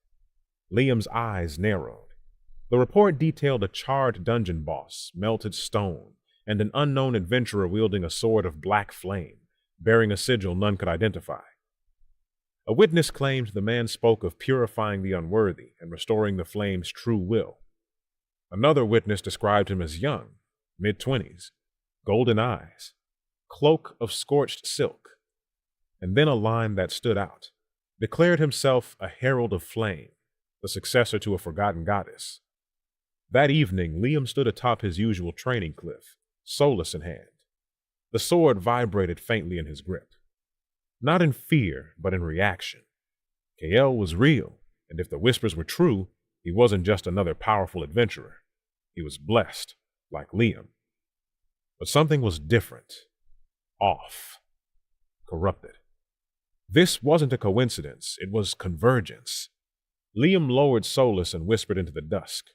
Liam's eyes narrowed. The report detailed a charred dungeon boss, melted stone, and an unknown adventurer wielding a sword of black flame, bearing a sigil none could identify. A witness claimed the man spoke of purifying the unworthy and restoring the flame's true will. Another witness described him as young, mid-20s, golden eyes, cloak of scorched silk, and then a line that stood out, declared himself a herald of flame, the successor to a forgotten goddess. That evening, Liam stood atop his usual training cliff, solace in hand. The sword vibrated faintly in his grip. Not in fear, but in reaction. Kael was real, and if the whispers were true, he wasn't just another powerful adventurer. He was blessed, like Liam. But something was different, off, corrupted. This wasn't a coincidence, it was convergence. Liam lowered Solus and whispered into the dusk.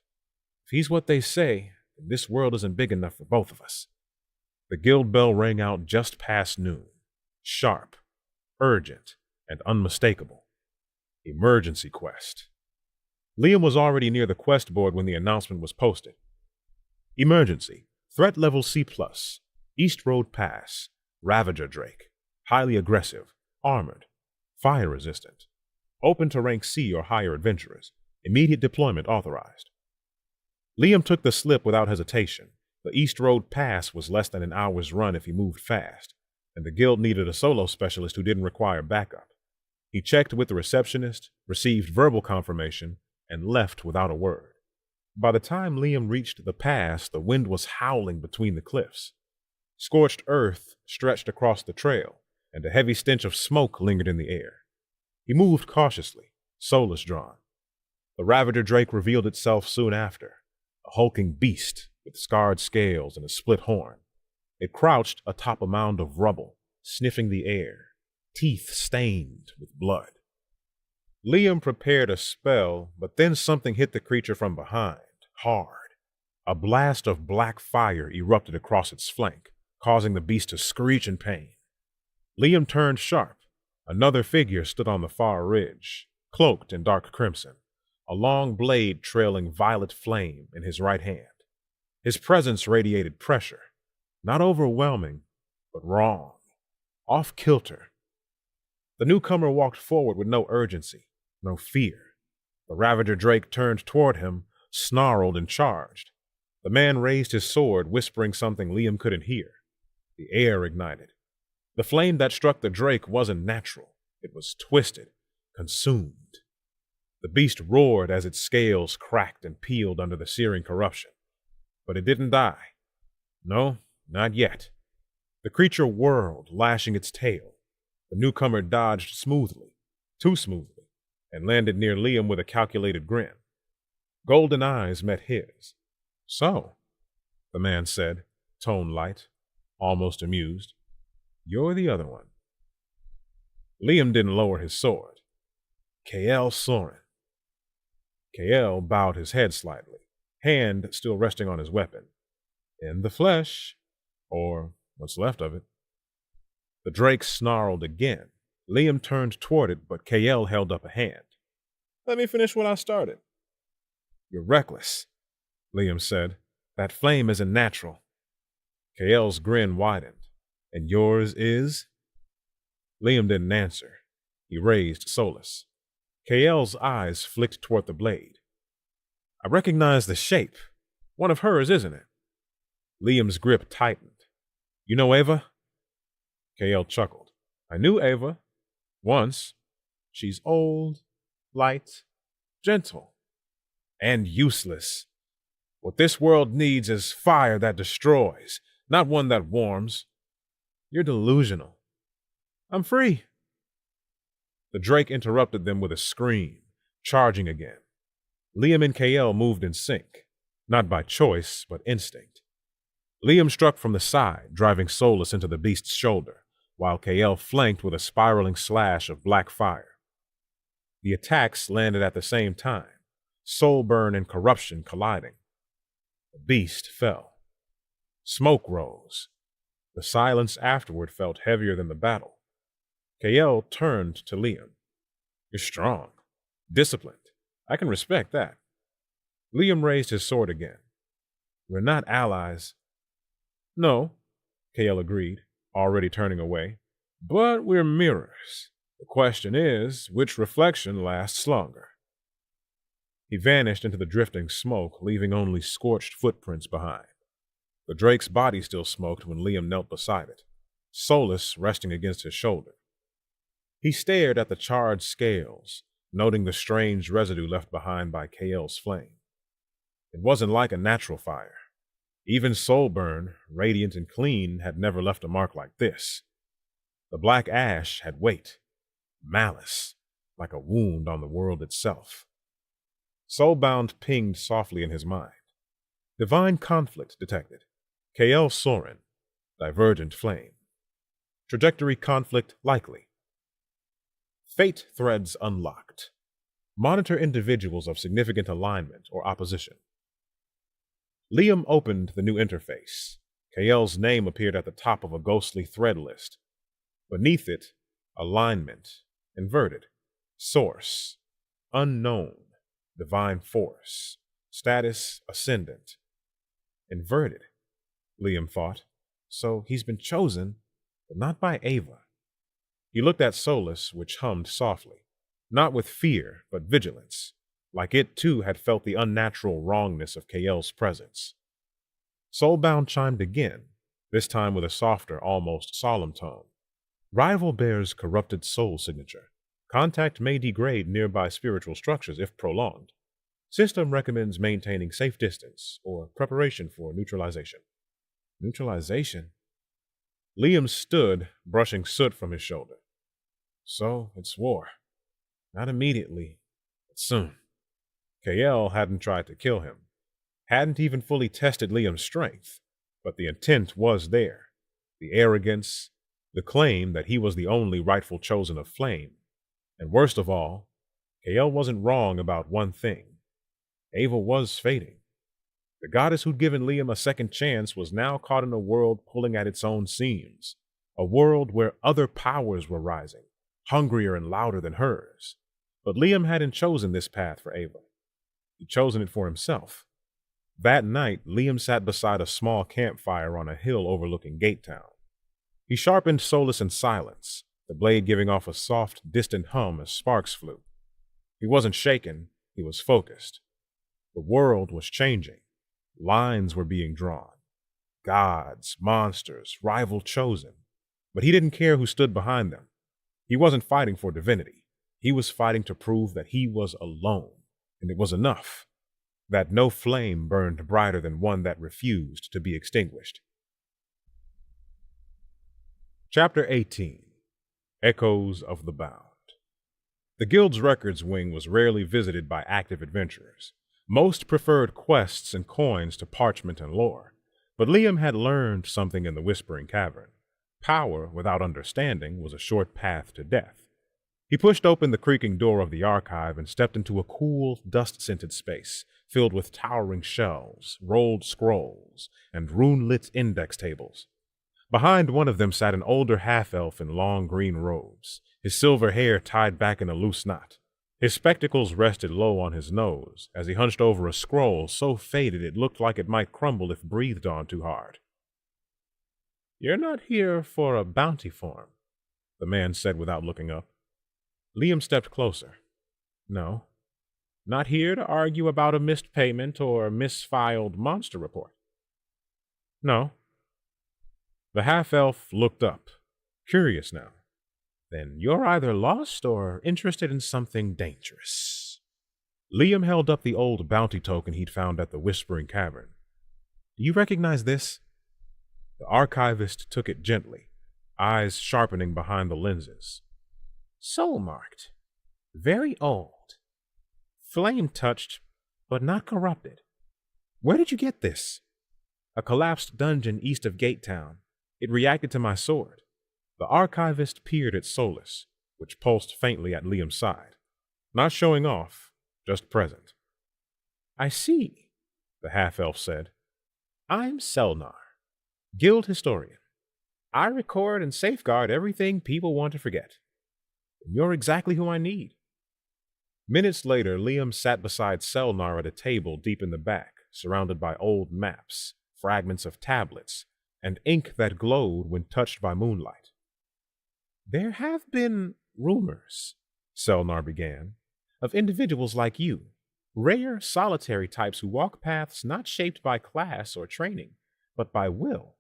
"If he's what they say, then this world isn't big enough for both of us." The guild bell rang out just past noon, sharp, urgent, and unmistakable. Emergency quest. Liam was already near the quest board when the announcement was posted. Emergency. Threat level C+. East Road Pass. Ravager Drake. Highly aggressive. Armored. Fire resistant. Open to rank C or higher adventurers. Immediate deployment authorized. Liam took the slip without hesitation. The East Road Pass was less than an hour's run if he moved fast, and the guild needed a solo specialist who didn't require backup. He checked with the receptionist, received verbal confirmation, and left without a word. By the time Liam reached the pass, the wind was howling between the cliffs. Scorched earth stretched across the trail, and a heavy stench of smoke lingered in the air. He moved cautiously, Solus drawn. The Ravager Drake revealed itself soon after, a hulking beast with scarred scales and a split horn. It crouched atop a mound of rubble, sniffing the air, teeth stained with blood. Liam prepared a spell, but then something hit the creature from behind, hard. A blast of black fire erupted across its flank, causing the beast to screech in pain. Liam turned sharp. Another figure stood on the far ridge, cloaked in dark crimson, a long blade trailing violet flame in his right hand. His presence radiated pressure, not overwhelming, but wrong, off-kilter. The newcomer walked forward with no urgency, no fear. The Ravager Drake turned toward him, snarled and charged. The man raised his sword, whispering something Liam couldn't hear. The air ignited. The flame that struck the Drake wasn't natural. It was twisted, consumed. The beast roared as its scales cracked and peeled under the searing corruption. But it didn't die. No, not yet. The creature whirled, lashing its tail. The newcomer dodged smoothly, too smoothly, and landed near Liam with a calculated grin. Golden eyes met his. "So," the man said, tone light, almost amused, "you're the other one." Liam didn't lower his sword. Kael Soren. Kael bowed his head slightly, hand still resting on his weapon. "In the flesh, or what's left of it." The drake snarled again. Liam turned toward it, but KL held up a hand. Let me finish what I started. You're reckless, Liam said. That flame isn't natural. KL's grin widened. And yours is? Liam didn't answer. He raised Solus. KL's eyes flicked toward the blade. I recognize the shape. One of hers, isn't it? Liam's grip tightened. You know Ava? KL chuckled. I knew Ava. Once. She's old, light, gentle, and useless. What this world needs is fire that destroys, not one that warms. You're delusional. I'm free. The drake interrupted them with a scream, charging again. Liam and KL moved in sync, not by choice, but instinct. Liam struck from the side, driving Solus into the beast's shoulder, while KL flanked with a spiraling slash of black fire. The attacks landed at the same time, soul burn and corruption colliding. The beast fell. Smoke rose. The silence afterward felt heavier than the battle. KL turned to Liam. You're strong, disciplined. I can respect that. Liam raised his sword again. We're not allies. No, KL agreed, already turning away. But we're mirrors. The question is, which reflection lasts longer? He vanished into the drifting smoke, leaving only scorched footprints behind. The drake's body still smoked when Liam knelt beside it, Solus resting against his shoulder. He stared at the charred scales, noting the strange residue left behind by KL's flame. It wasn't like a natural fire. Even Soulburn, radiant and clean, had never left a mark like this. The black ash had weight, malice, like a wound on the world itself. Soulbound pinged softly in his mind. Divine conflict detected. KL Soren, divergent flame. Trajectory conflict likely. Fate threads unlocked. Monitor individuals of significant alignment or opposition. Liam opened the new interface. KL's name appeared at the top of a ghostly thread list. Beneath it, alignment, inverted, source, unknown, divine force, status ascendant. Inverted, Liam thought. So he's been chosen, but not by Ava. He looked at Solus, which hummed softly, not with fear, but vigilance, like it too had felt the unnatural wrongness of KL's presence. Soulbound chimed again, this time with a softer, almost solemn tone. Rival bears corrupted soul signature. Contact may degrade nearby spiritual structures if prolonged. System recommends maintaining safe distance or preparation for neutralization. Neutralization? Liam stood, brushing soot from his shoulder. So, it's war. Not immediately, but soon. KL hadn't tried to kill him, hadn't even fully tested Liam's strength, but the intent was there. The arrogance, the claim that he was the only rightful chosen of Flame. And worst of all, KL wasn't wrong about one thing. Ava was fading. The goddess who'd given Liam a second chance was now caught in a world pulling at its own seams, a world where other powers were rising, hungrier and louder than hers. But Liam hadn't chosen this path for Ava. He'd chosen it for himself. That night, Liam sat beside a small campfire on a hill overlooking Gate Town. He sharpened Solus in silence, the blade giving off a soft, distant hum as sparks flew. He wasn't shaken, he was focused. The world was changing. Lines were being drawn. Gods, monsters, rival chosen. But he didn't care who stood behind them. He wasn't fighting for divinity. He was fighting to prove that he was alone, and it was enough. That no flame burned brighter than one that refused to be extinguished. Chapter 18. Echoes of the Bound. The Guild's records wing was rarely visited by active adventurers. Most preferred quests and coins to parchment and lore, but Liam had learned something in the Whispering Cavern. Power without understanding was a short path to death. He pushed open the creaking door of the archive and stepped into a cool, dust-scented space filled with towering shelves, rolled scrolls, and rune-lit index tables. Behind one of them sat an older half-elf in long green robes, his silver hair tied back in a loose knot. His spectacles rested low on his nose as he hunched over a scroll so faded it looked like it might crumble if breathed on too hard. "You're not here for a bounty form," the man said without looking up. Liam stepped closer. "No. Not here to argue about a missed payment or misfiled monster report." "No." The half-elf looked up, curious now. "Then you're either lost or interested in something dangerous." Liam held up the old bounty token he'd found at the Whispering Cavern. "Do you recognize this?" The archivist took it gently, eyes sharpening behind the lenses. "Soul-marked. Very old. Flame-touched, but not corrupted. Where did you get this?" "A collapsed dungeon east of Gate Town. It reacted to my sword." The archivist peered at Solus, which pulsed faintly at Liam's side. Not showing off, just present. "I see," the half-elf said. "I'm Selnar, guild historian. I record and safeguard everything people want to forget. You're exactly who I need." Minutes later, Liam sat beside Selnar at a table deep in the back, surrounded by old maps, fragments of tablets, and ink that glowed when touched by moonlight. "There have been rumors," Selnar began, "of individuals like you, rare solitary types who walk paths not shaped by class or training, but by will.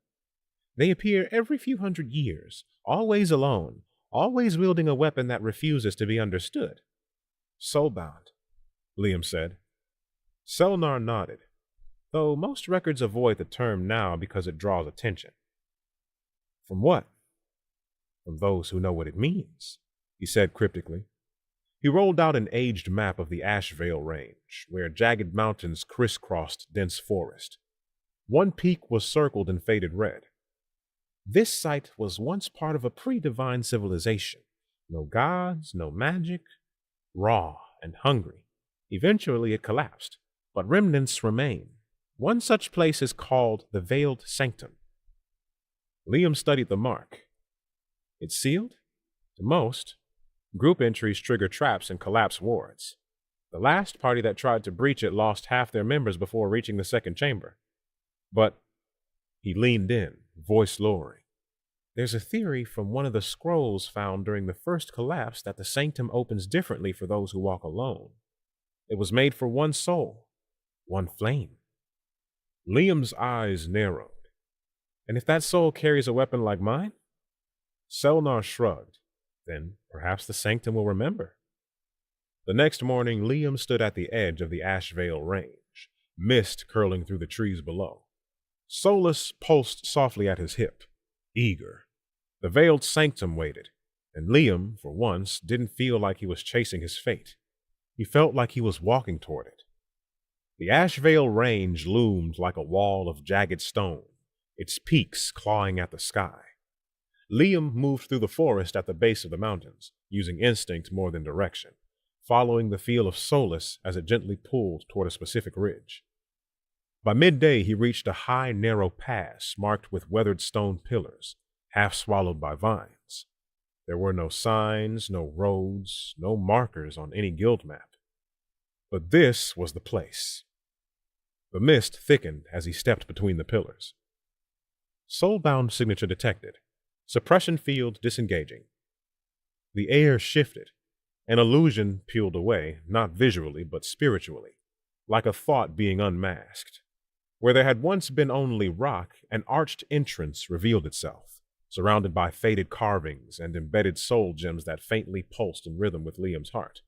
They appear every few hundred years, always alone, always wielding a weapon that refuses to be understood." "Soulbound," Liam said. Selnar nodded, though most records avoid the term now because it draws attention. "From what?" "From those who know what it means," he said cryptically. He rolled out an aged map of the Ashvale Range, where jagged mountains crisscrossed dense forest. One peak was circled in faded red. "This site was once part of a pre-divine civilization. No gods, no magic, raw and hungry. Eventually it collapsed, but remnants remain. One such place is called the Veiled Sanctum." Liam studied the mark. "It's sealed?" "To most. Group entries trigger traps and collapse wards. The last party that tried to breach it lost half their members before reaching the second chamber. But," he leaned in, voice lowering, "there's a theory from one of the scrolls found during the first collapse that the sanctum opens differently for those who walk alone. It was made for one soul, one flame." Liam's eyes narrowed. "And if that soul carries a weapon like mine?" Selnar shrugged. "Then perhaps the sanctum will remember." The next morning, Liam stood at the edge of the Ashvale Range, mist curling through the trees below. Solus pulsed softly at his hip, eager. The Veiled Sanctum waited, and Liam, for once, didn't feel like he was chasing his fate. He felt like he was walking toward it. The Ashvale Range loomed like a wall of jagged stone, its peaks clawing at the sky. Liam moved through the forest at the base of the mountains, using instinct more than direction, following the feel of Solus as it gently pulled toward a specific ridge. By midday, he reached a high, narrow pass marked with weathered stone pillars, half swallowed by vines. There were no signs, no roads, no markers on any guild map. But this was the place. The mist thickened as he stepped between the pillars. Soulbound signature detected. Suppression field disengaging. The air shifted. An illusion peeled away, not visually, but spiritually, like a thought being unmasked. Where there had once been only rock, an arched entrance revealed itself, surrounded by faded carvings and embedded soul gems that faintly pulsed in rhythm with Liam's heart.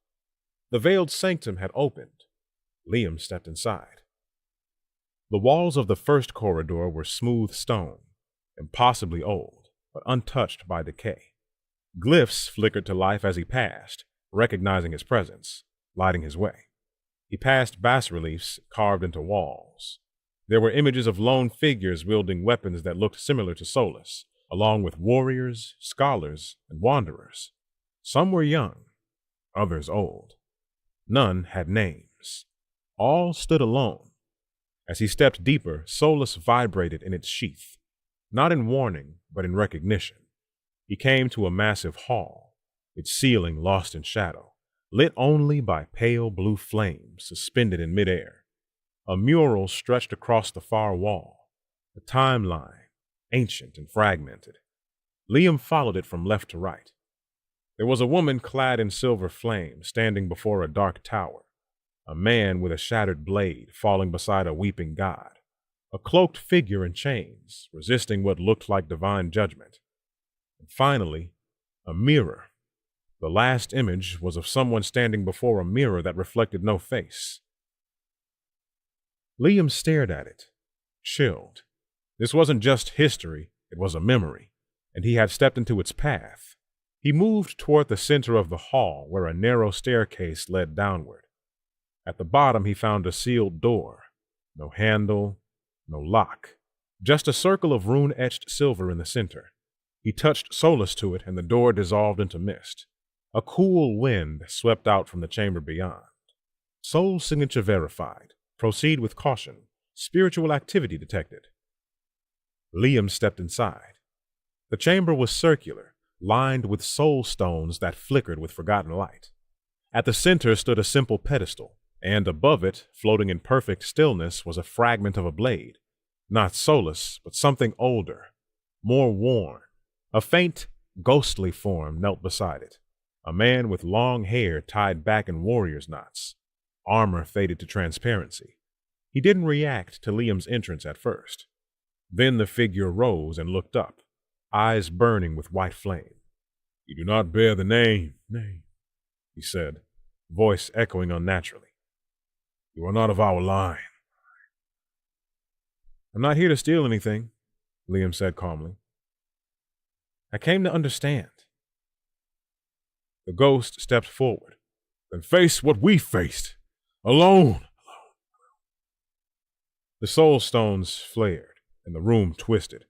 The Veiled Sanctum had opened. Liam stepped inside. The walls of the first corridor were smooth stone, impossibly old, but untouched by decay. Glyphs flickered to life as he passed, recognizing his presence, lighting his way. He passed bas-reliefs carved into walls. There were images of lone figures wielding weapons that looked similar to Solus, along with warriors, scholars, and wanderers. Some were young, others old. None had names. All stood alone. As he stepped deeper, Solus vibrated in its sheath. not in warning, but in recognition. He came to a massive hall, its ceiling lost in shadow, lit only by pale blue flames suspended in midair. A mural stretched across the far wall, a timeline, ancient and fragmented. Liam followed it from left to right. There was a woman clad in silver flame standing before a dark tower, a man with a shattered blade falling beside a weeping god, a cloaked figure in chains resisting what looked like divine judgment. And finally, a mirror. The last image was of someone standing before a mirror that reflected no face. Liam stared at it, chilled. This wasn't just history, it was a memory, and he had stepped into its path. He moved toward the center of the hall where a narrow staircase led downward. At the bottom he found a sealed door. No handle, no lock, just a circle of rune-etched silver in the center. He touched Solus to it and the door dissolved into mist. A cool wind swept out from the chamber beyond. Soul signature verified. Proceed with caution. Spiritual activity detected. Liam stepped inside. The chamber was circular, lined with soul stones that flickered with forgotten light. At the center stood a simple pedestal, and above it, floating in perfect stillness, was a fragment of a blade. Not Solus, but something older, more worn. A faint, ghostly form knelt beside it. A man with long hair tied back in warrior's knots. Armor faded to transparency. He didn't react to Liam's entrance at first. Then the figure rose and looked up, eyes burning with white flame. "You do not bear the name, he said, voice echoing unnaturally. "You are not of our line." "I'm not here to steal anything," Liam said calmly. "I came to understand." The ghost stepped forward. "Then face what we faced. Alone." The soul stones flared, and the room twisted.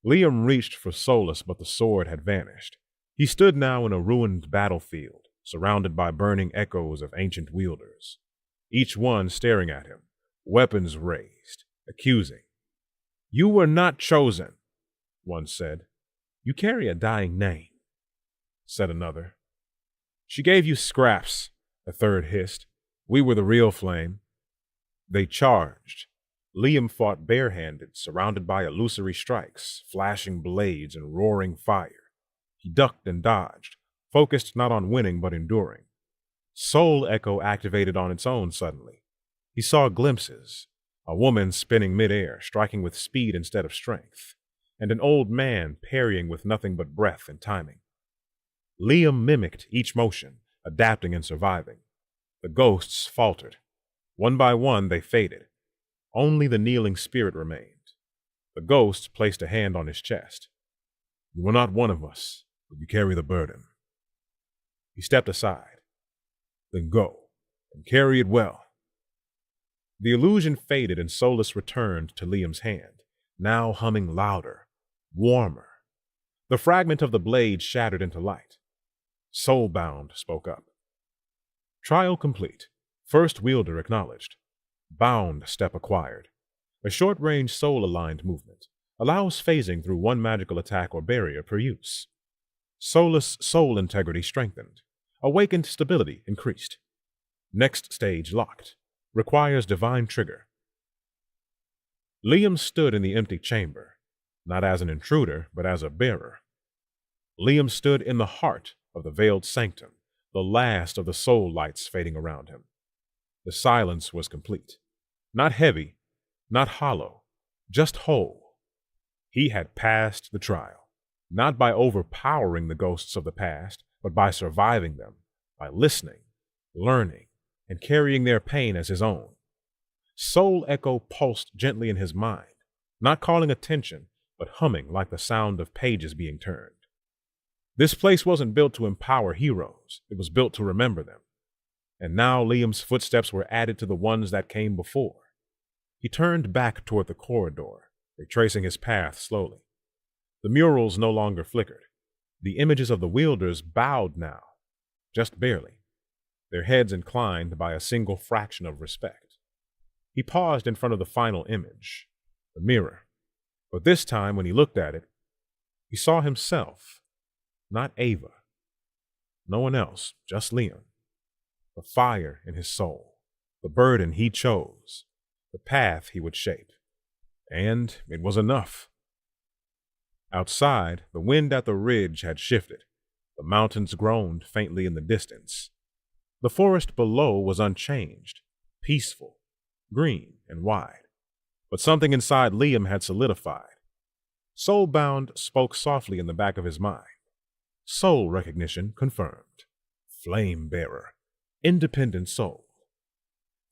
Liam reached for Solus, but the sword had vanished. He stood now in a ruined battlefield, surrounded by burning echoes of ancient wielders, each one staring at him, weapons raised, accusing. "You were not chosen," one said. "You carry a dying name," said another. "She gave you scraps," a third hissed. "We were the real flame." They charged. Liam fought barehanded, surrounded by illusory strikes, flashing blades and roaring fire. He ducked and dodged, focused not on winning but enduring. Soul Echo activated on its own suddenly. He saw glimpses, a woman spinning midair, striking with speed instead of strength, and an old man parrying with nothing but breath and timing. Liam mimicked each motion, adapting and surviving. The ghosts faltered. One by one they faded. Only the kneeling spirit remained. The ghost placed a hand on his chest. "You are not one of us, but you carry the burden." He stepped aside. "Then go, and carry it well." The illusion faded and Solus returned to Liam's hand, now humming louder, warmer. The fragment of the blade shattered into light. Soulbound spoke up. "Trial complete. First wielder acknowledged. Bound step acquired. A short-range soul-aligned movement. Allows phasing through one magical attack or barrier per use. Solus soul integrity strengthened. Awakened stability increased. Next stage locked. Requires divine trigger." Liam stood in the empty chamber, not as an intruder, but as a bearer. Liam stood in the heart of the veiled sanctum, the last of the soul lights fading around him. The silence was complete. Not heavy, not hollow, just whole. He had passed the trial, not by overpowering the ghosts of the past, but by surviving them, by listening, learning, and carrying their pain as his own. Soul Echo pulsed gently in his mind, not calling attention, but humming like the sound of pages being turned. This place wasn't built to empower heroes, it was built to remember them. And now Liam's footsteps were added to the ones that came before. He turned back toward the corridor, retracing his path slowly. The murals no longer flickered. The images of the wielders bowed now, just barely, their heads inclined by a single fraction of respect. He paused in front of the final image, the mirror. But this time, when he looked at it, he saw himself, not Ava. No one else, just Liam. The fire in his soul, the burden he chose, the path he would shape. And it was enough. Outside, the wind at the ridge had shifted. The mountains groaned faintly in the distance. The forest below was unchanged, peaceful, green and wide. But something inside Liam had solidified. Soulbound spoke softly in the back of his mind. Soul recognition confirmed. Flame bearer. Independent soul.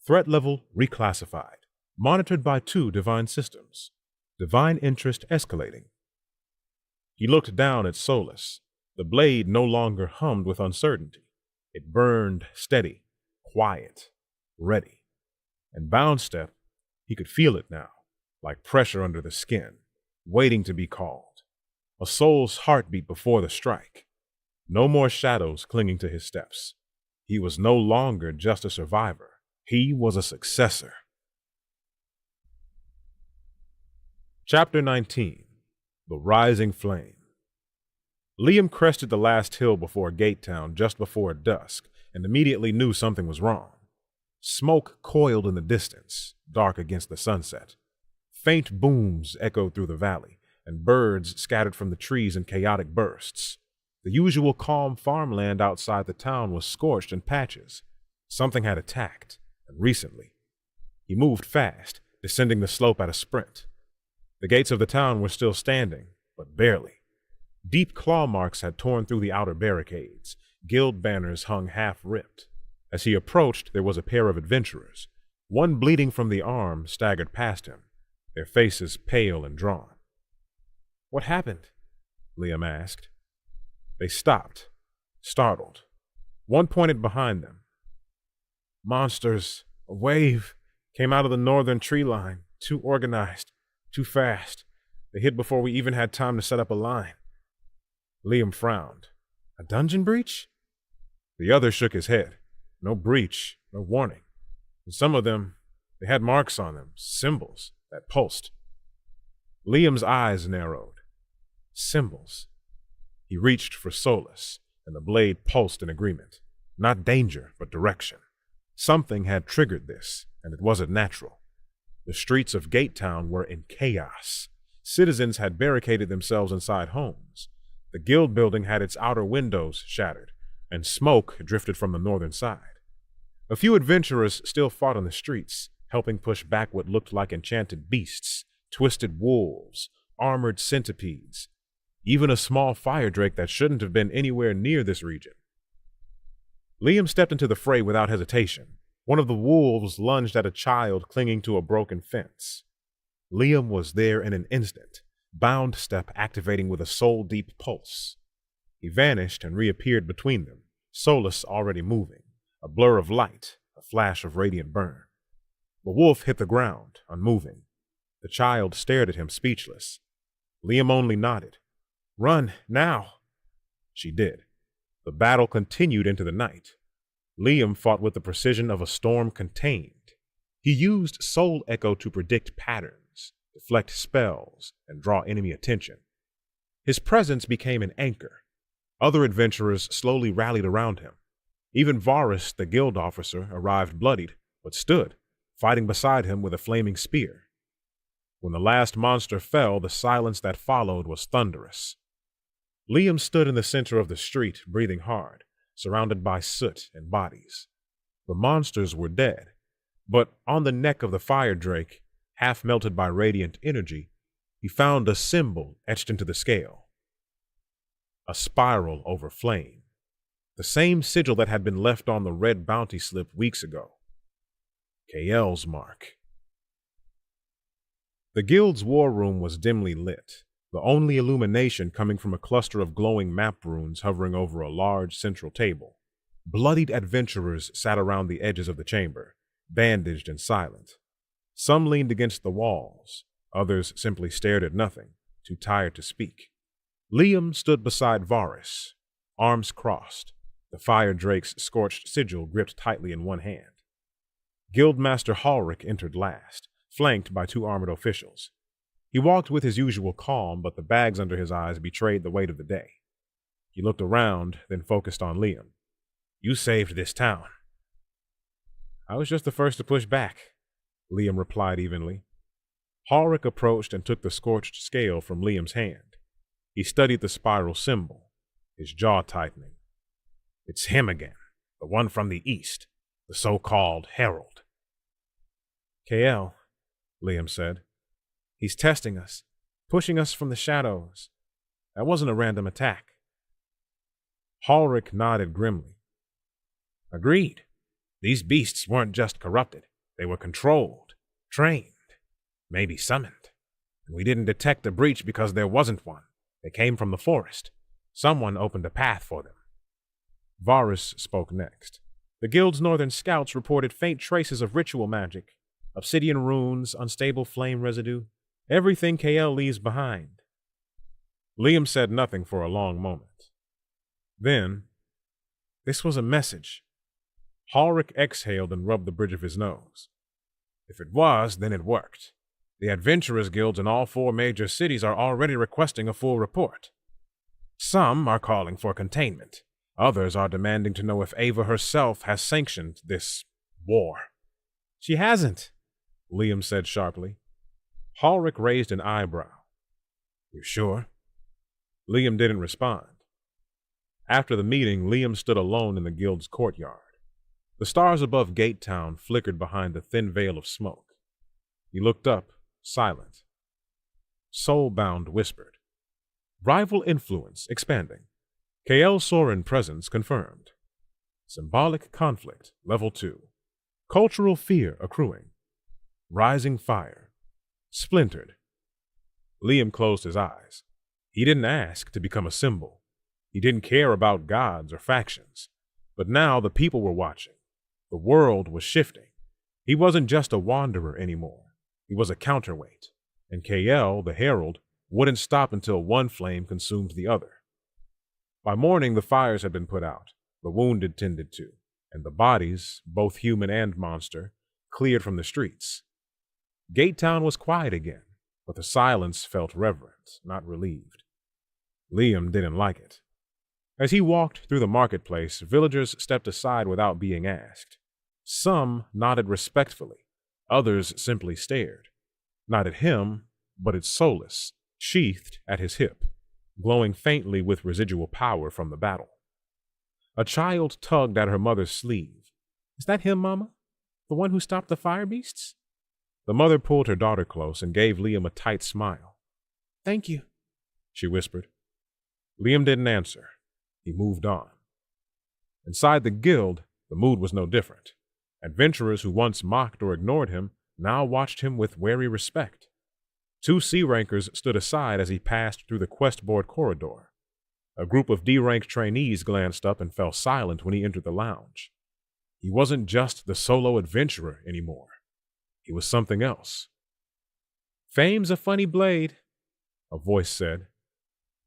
Threat level reclassified. Monitored by 2 divine systems. Divine interest escalating. He looked down at Solus. The blade no longer hummed with uncertainty. It burned steady, quiet, ready. And Boundstep, he could feel it now, like pressure under the skin, waiting to be called. A soul's heartbeat before the strike. No more shadows clinging to his steps. He was no longer just a survivor. He was a successor. Chapter 19. The Rising Flame. Liam crested the last hill before Gate Town just before dusk and immediately knew something was wrong. Smoke coiled in the distance, dark against the sunset. Faint booms echoed through the valley, and birds scattered from the trees in chaotic bursts. The usual calm farmland outside the town was scorched in patches. Something had attacked, and recently. He moved fast, descending the slope at a sprint. The gates of the town were still standing, but barely. Deep claw marks had torn through the outer barricades. Guild banners hung half-ripped. As he approached, there was a pair of adventurers. One bleeding from the arm staggered past him, their faces pale and drawn. "What happened?" Liam asked. They stopped, startled. One pointed behind them. "Monsters, a wave, came out of the northern tree line, too organized, too fast. They hit before we even had time to set up a line." Liam frowned. "A dungeon breach?" The other shook his head. No breach, no warning. And some of them, they had marks on them, symbols that pulsed. Liam's eyes narrowed. Symbols. He reached for Solus, and the blade pulsed in agreement. Not danger, but direction. Something had triggered this, and it wasn't natural. The streets of Gate Town were in chaos. Citizens had barricaded themselves inside homes. The guild building had its outer windows shattered, and smoke drifted from the northern side. A few adventurers still fought on the streets, helping push back what looked like enchanted beasts, twisted wolves, armored centipedes, even a small fire drake that shouldn't have been anywhere near this region. Liam stepped into the fray without hesitation. One of the wolves lunged at a child clinging to a broken fence. Liam was there in an instant, Boundstep activating with a soul-deep pulse. He vanished and reappeared between them, Solus already moving, a blur of light, a flash of radiant burn. The wolf hit the ground, unmoving. The child stared at him speechless. Liam only nodded. "Run, now!" She did. The battle continued into the night. Liam fought with the precision of a storm contained. He used Soul Echo to predict patterns, deflect spells, and draw enemy attention. His presence became an anchor. Other adventurers slowly rallied around him. Even Varus, the guild officer, arrived bloodied, but stood, fighting beside him with a flaming spear. When the last monster fell, the silence that followed was thunderous. Liam stood in the center of the street, breathing hard, surrounded by soot and bodies. The monsters were dead, but on the neck of the fire drake, half melted by radiant energy, he found a symbol etched into the scale. A spiral over flame. The same sigil that had been left on the red bounty slip weeks ago. Kael's mark. The guild's war room was dimly lit, the only illumination coming from a cluster of glowing map runes hovering over a large central table. Bloodied adventurers sat around the edges of the chamber, bandaged and silent. Some leaned against the walls, others simply stared at nothing, too tired to speak. Liam stood beside Varus, arms crossed, the fire drake's scorched sigil gripped tightly in one hand. Guildmaster Halric entered last, flanked by 2 armored officials. He walked with his usual calm, but the bags under his eyes betrayed the weight of the day. He looked around, then focused on Liam. You saved this town. I was just the first to push back, Liam replied evenly. Halric approached and took the scorched scale from Liam's hand. He studied the spiral symbol, his jaw tightening. It's him again, the one from the east, the so-called Herald. KL, Liam said. He's testing us, pushing us from the shadows. That wasn't a random attack. Halric nodded grimly. Agreed. These beasts weren't just corrupted. They were controlled, trained, maybe summoned. And we didn't detect a breach because there wasn't one. They came from the forest. Someone opened a path for them. Varus spoke next. The guild's northern scouts reported faint traces of ritual magic, obsidian runes, unstable flame residue, everything KL leaves behind. Liam said nothing for a long moment. Then, this was a message. Halric exhaled and rubbed the bridge of his nose. If it was, then it worked. The adventurers' guilds in all 4 major cities are already requesting a full report. Some are calling for containment. Others are demanding to know if Ava herself has sanctioned this war. She hasn't, Liam said sharply. Halric raised an eyebrow. You sure? Liam didn't respond. After the meeting, Liam stood alone in the guild's courtyard. The stars above Gate Town flickered behind a thin veil of smoke. He looked up, silent. Soulbound whispered. Rival influence expanding. KL Soren presence confirmed. Symbolic conflict, level 2. Cultural fear accruing. Rising fire. Splintered. Liam closed his eyes. He didn't ask to become a symbol. He didn't care about gods or factions. But now the people were watching. The world was shifting. He wasn't just a wanderer anymore. He was a counterweight. And KL, the Herald, wouldn't stop until one flame consumed the other. By morning, the fires had been put out, the wounded tended to, and the bodies, both human and monster, cleared from the streets. Gate Town was quiet again, but the silence felt reverent, not relieved. Liam didn't like it. As he walked through the marketplace, villagers stepped aside without being asked. Some nodded respectfully, others simply stared, not at him, but at Solus, sheathed at his hip, glowing faintly with residual power from the battle. A child tugged at her mother's sleeve. Is that him, Mama? The one who stopped the fire beasts? The mother pulled her daughter close and gave Liam a tight smile. Thank you, she whispered. Liam didn't answer. He moved on. Inside the guild, the mood was no different. Adventurers who once mocked or ignored him now watched him with wary respect. 2 C-rankers stood aside as he passed through the quest board corridor. A group of D-rank trainees glanced up and fell silent when he entered the lounge. He wasn't just the solo adventurer anymore. He was something else. Fame's a funny blade, a voice said.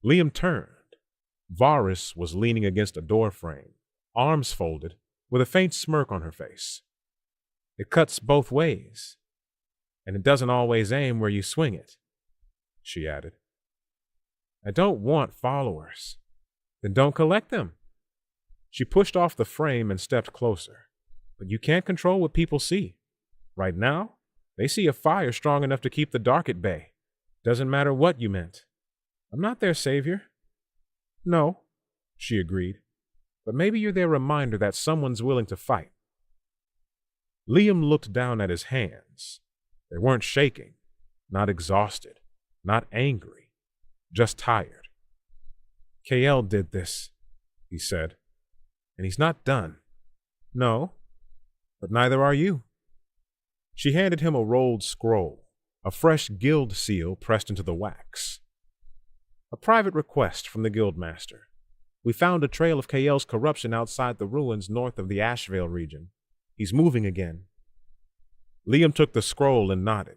Liam turned. Varus was leaning against a door frame, arms folded, with a faint smirk on her face. It cuts both ways, and it doesn't always aim where you swing it, she added. I don't want followers. Then don't collect them. She pushed off the frame and stepped closer. But you can't control what people see. Right now, they see a fire strong enough to keep the dark at bay. Doesn't matter what you meant. I'm not their savior. No, she agreed. But maybe you're their reminder that someone's willing to fight. Liam looked down at his hands. They weren't shaking, not exhausted, not angry, just tired. KL did this, he said, and he's not done. No, but neither are you. She handed him a rolled scroll, a fresh guild seal pressed into the wax. A private request from the guildmaster. We found a trail of KL's corruption outside the ruins north of the Ashvale region. He's moving again. Liam took the scroll and nodded.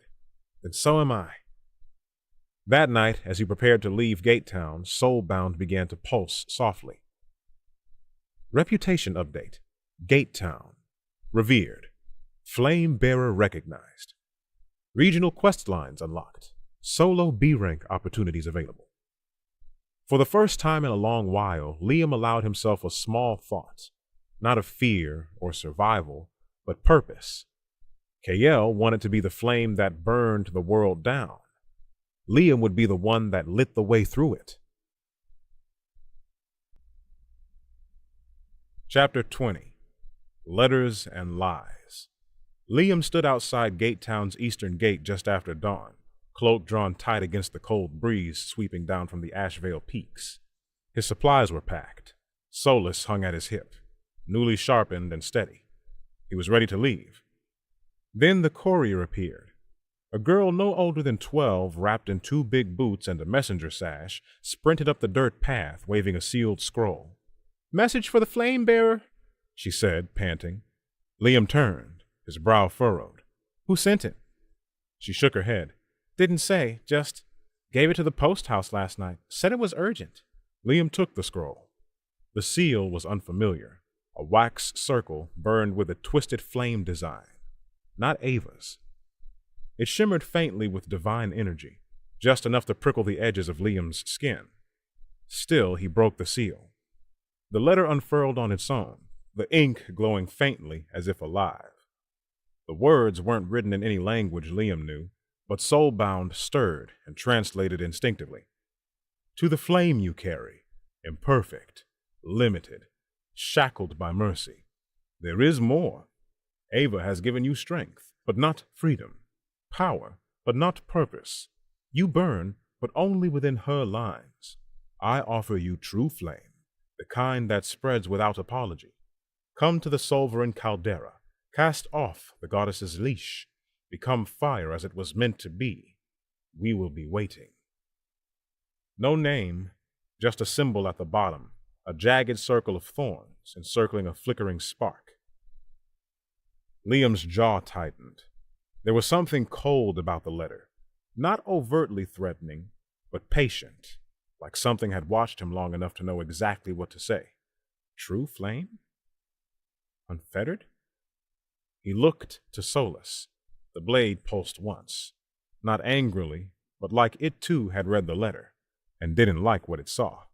Then so am I. That night, as he prepared to leave Gate Town, Soulbound began to pulse softly. Reputation update. Gate Town. Revered. Flame Bearer recognized. Regional quest lines unlocked. Solo B rank opportunities available. For the first time in a long while, Liam allowed himself a small thought, not of fear or survival, but purpose. KL wanted to be the flame that burned the world down. Liam would be the one that lit the way through it. Chapter 20. Letters and Lies. Liam stood outside Gatetown's eastern gate just after dawn, cloak drawn tight against the cold breeze sweeping down from the Ashvale peaks. His supplies were packed. Solus hung at his hip, newly sharpened and steady. He was ready to leave. Then the courier appeared. A girl no older than 12, wrapped in 2 big boots and a messenger sash, sprinted up the dirt path, waving a sealed scroll. "Message for the flame bearer," she said, panting. Liam turned, his brow furrowed. "Who sent it?" She shook her head. "Didn't say, just gave it to the post house last night. Said it was urgent." Liam took the scroll. The seal was unfamiliar, a wax circle burned with a twisted flame design. Not Ava's. It shimmered faintly with divine energy, just enough to prickle the edges of Liam's skin. Still, he broke the seal. The letter unfurled on its own, the ink glowing faintly as if alive. The words weren't written in any language Liam knew, but soulbound stirred and translated instinctively. "To the flame you carry, imperfect, limited, shackled by mercy. There is more. Ava has given you strength, but not freedom. Power, but not purpose. You burn, but only within her lines. I offer you true flame, the kind that spreads without apology. Come to the Solveran caldera, cast off the goddess's leash, become fire as it was meant to be. We will be waiting." No name, just a symbol at the bottom, a jagged circle of thorns encircling a flickering spark. Liam's jaw tightened. There was something cold about the letter, not overtly threatening, but patient, like something had watched him long enough to know exactly what to say. True flame? Unfettered? He looked to Solus. The blade pulsed once, not angrily, but like it too had read the letter, and didn't like what it saw.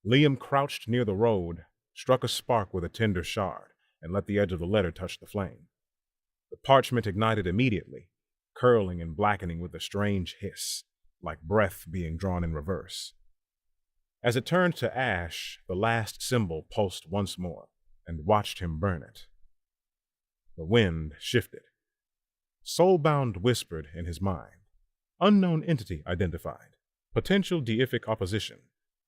Liam crouched near the road, struck a spark with a tender shard, and let the edge of the letter touch the flame. The parchment ignited immediately, curling and blackening with a strange hiss, like breath being drawn in reverse. As it turned to ash, the last symbol pulsed once more, and watched him burn it. The wind shifted. Soulbound whispered in his mind. Unknown entity identified. Potential deific opposition.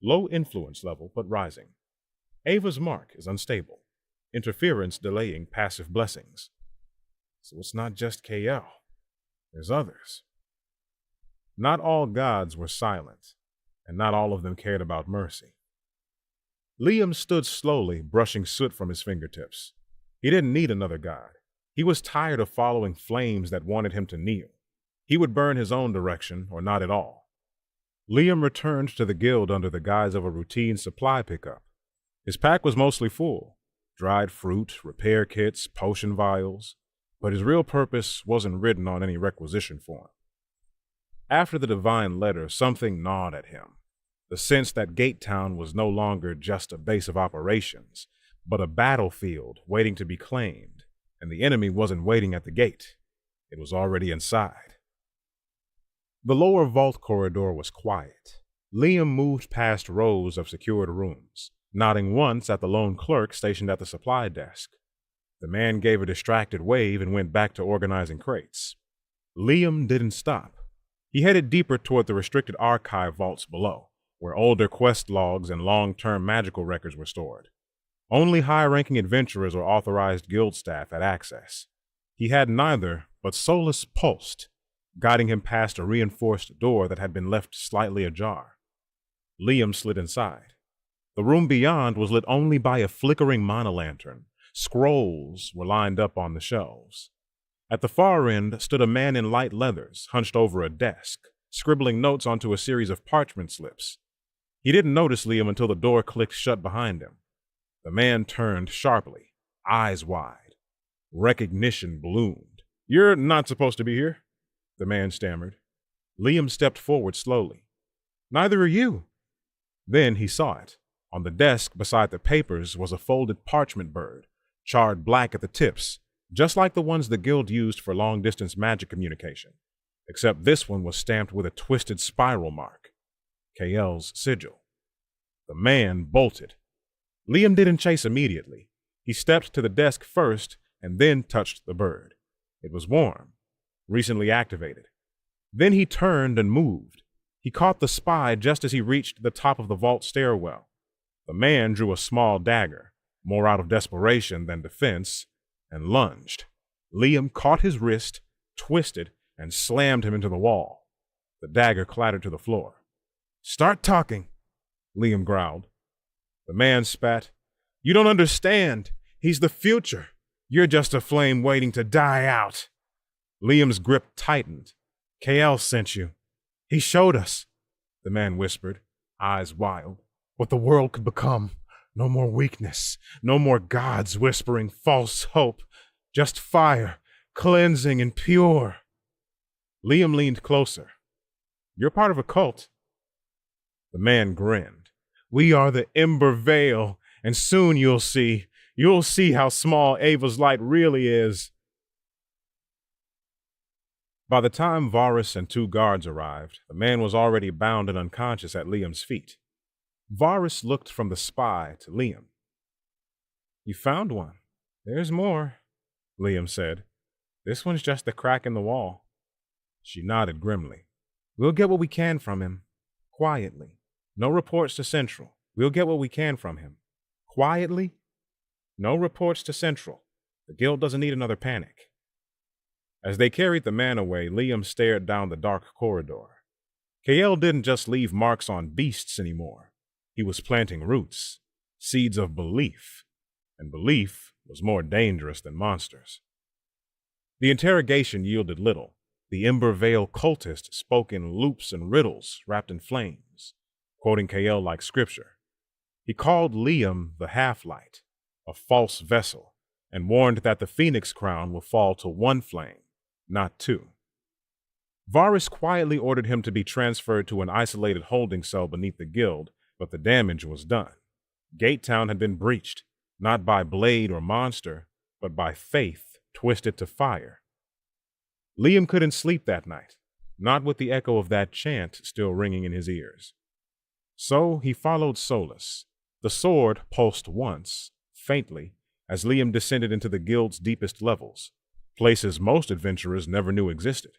Low influence level, but rising. Ava's mark is unstable. Interference delaying passive blessings. So it's not just KL. There's others. Not all gods were silent, and not all of them cared about mercy. Liam stood slowly, brushing soot from his fingertips. He didn't need another god. He was tired of following flames that wanted him to kneel. He would burn his own direction, or not at all. Liam returned to the guild under the guise of a routine supply pickup. His pack was mostly full. Dried fruit, repair kits, potion vials. But his real purpose wasn't written on any requisition form. After the divine letter, something gnawed at him. The sense that Gatetown was no longer just a base of operations, but a battlefield waiting to be claimed, and the enemy wasn't waiting at the gate. It was already inside. The lower vault corridor was quiet. Liam moved past rows of secured rooms, nodding once at the lone clerk stationed at the supply desk. The man gave a distracted wave and went back to organizing crates. Liam didn't stop. He headed deeper toward the restricted archive vaults below, where older quest logs and long-term magical records were stored. Only high-ranking adventurers or authorized guild staff had access. He had neither, but Solus pulsed, guiding him past a reinforced door that had been left slightly ajar. Liam slid inside. The room beyond was lit only by a flickering monolantern. Scrolls were lined up on the shelves. At the far end stood a man in light leathers, hunched over a desk, scribbling notes onto a series of parchment slips. He didn't notice Liam until the door clicked shut behind him. The man turned sharply, eyes wide. Recognition bloomed. "You're not supposed to be here," the man stammered. Liam stepped forward slowly. Neither are you. Then he saw it. On the desk beside the papers was a folded parchment bird, charred black at the tips, just like the ones the guild used for long-distance magic communication, except this one was stamped with a twisted spiral mark, Kael's sigil. The man bolted. Liam didn't chase immediately. He stepped to the desk first and then touched the bird. It was warm, recently activated. Then he turned and moved. He caught the spy just as he reached the top of the vault stairwell. The man drew a small dagger, more out of desperation than defense, and lunged. Liam caught his wrist, twisted, and slammed him into the wall. The dagger clattered to the floor. "Start talking," Liam growled. The man spat. "You don't understand. He's the future. You're just a flame waiting to die out." Liam's grip tightened. "Kael sent you. He showed us," the man whispered, eyes wild, "what the world could become. No more weakness, no more gods whispering false hope, just fire, cleansing and pure." Liam leaned closer. "You're part of a cult." The man grinned. "We are the Ember Veil, and soon you'll see how small Ava's light really is." By the time Varus and 2 guards arrived, the man was already bound and unconscious at Liam's feet. Varus looked from the spy to Liam. "You found one. There's more," Liam said. "This one's just a crack in the wall." She nodded grimly. "We'll get what we can from him. Quietly. No reports to Central. We'll get what we can from him. Quietly. No reports to Central. The guild doesn't need another panic." As they carried the man away, Liam stared down the dark corridor. Kael didn't just leave marks on beasts anymore. He was planting roots, seeds of belief, and belief was more dangerous than monsters. The interrogation yielded little. The Ember Veil cultist spoke in loops and riddles wrapped in flames, quoting Kael like scripture. He called Liam the Half-Light, a false vessel, and warned that the Phoenix Crown will fall to 1 flame, not 2. Varus quietly ordered him to be transferred to an isolated holding cell beneath the guild, but the damage was done. Gate Town had been breached, not by blade or monster, but by faith twisted to fire. Liam couldn't sleep that night, not with the echo of that chant still ringing in his ears. So he followed Solus. The sword pulsed once, faintly, as Liam descended into the guild's deepest levels, places most adventurers never knew existed.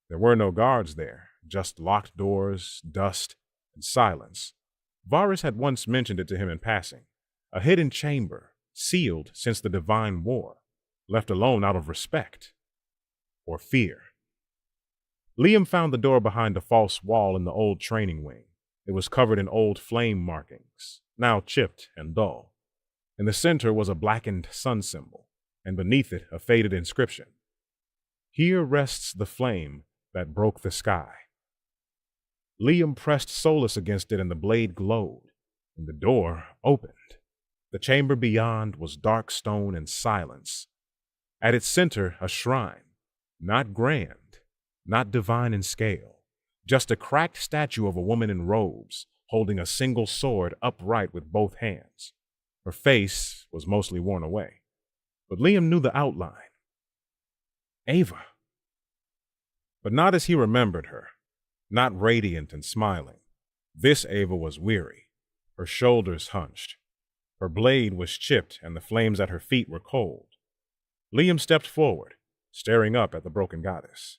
There were no guards there, just locked doors, dust, and silence. Varus had once mentioned it to him in passing. A hidden chamber, sealed since the Divine War, left alone out of respect. Or fear. Liam found the door behind a false wall in the old training wing. It was covered in old flame markings, now chipped and dull. In the center was a blackened sun symbol, and beneath it a faded inscription. "Here rests the flame that broke the sky." Liam pressed Solus against it and the blade glowed, and the door opened. The chamber beyond was dark stone and silence. At its center, a shrine, not grand, not divine in scale, just a cracked statue of a woman in robes, holding a single sword upright with both hands. Her face was mostly worn away, but Liam knew the outline. Ava. But not as he remembered her, not radiant and smiling. This Ava was weary, her shoulders hunched. Her blade was chipped and the flames at her feet were cold. Liam stepped forward, staring up at the broken goddess.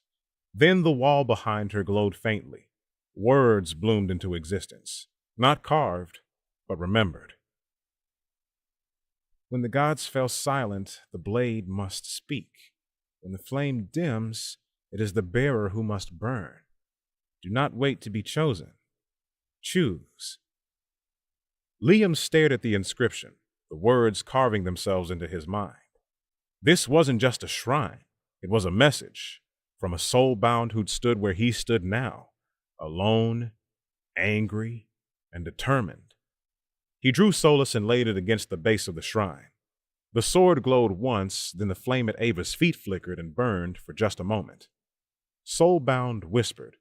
Then the wall behind her glowed faintly. Words bloomed into existence, not carved, but remembered. "When the gods fell silent, the blade must speak. When the flame dims, it is the bearer who must burn. Do not wait to be chosen. Choose." Liam stared at the inscription, the words carving themselves into his mind. This wasn't just a shrine. It was a message from a soul-bound who'd stood where he stood now, alone, angry, and determined. He drew Solus and laid it against the base of the shrine. The sword glowed once, then the flame at Ava's feet flickered and burned for just a moment. Soulbound whispered,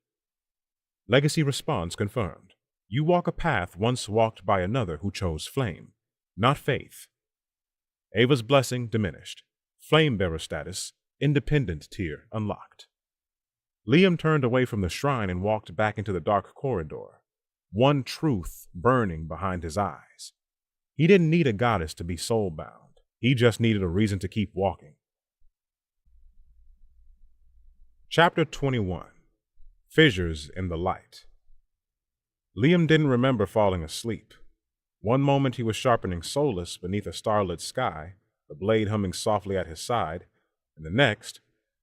Legacy response confirmed. You walk a path once walked by another who chose flame, not faith. Ava's blessing diminished. Flamebearer status, independent tier unlocked. Liam turned away from the shrine and walked back into the dark corridor, one truth burning behind his eyes. He didn't need a goddess to be soul-bound. He just needed a reason to keep walking. Chapter 21. Fissures in the Light. Liam didn't remember falling asleep. One moment he was sharpening Solus beneath a starlit sky, the blade humming softly at his side, and the next,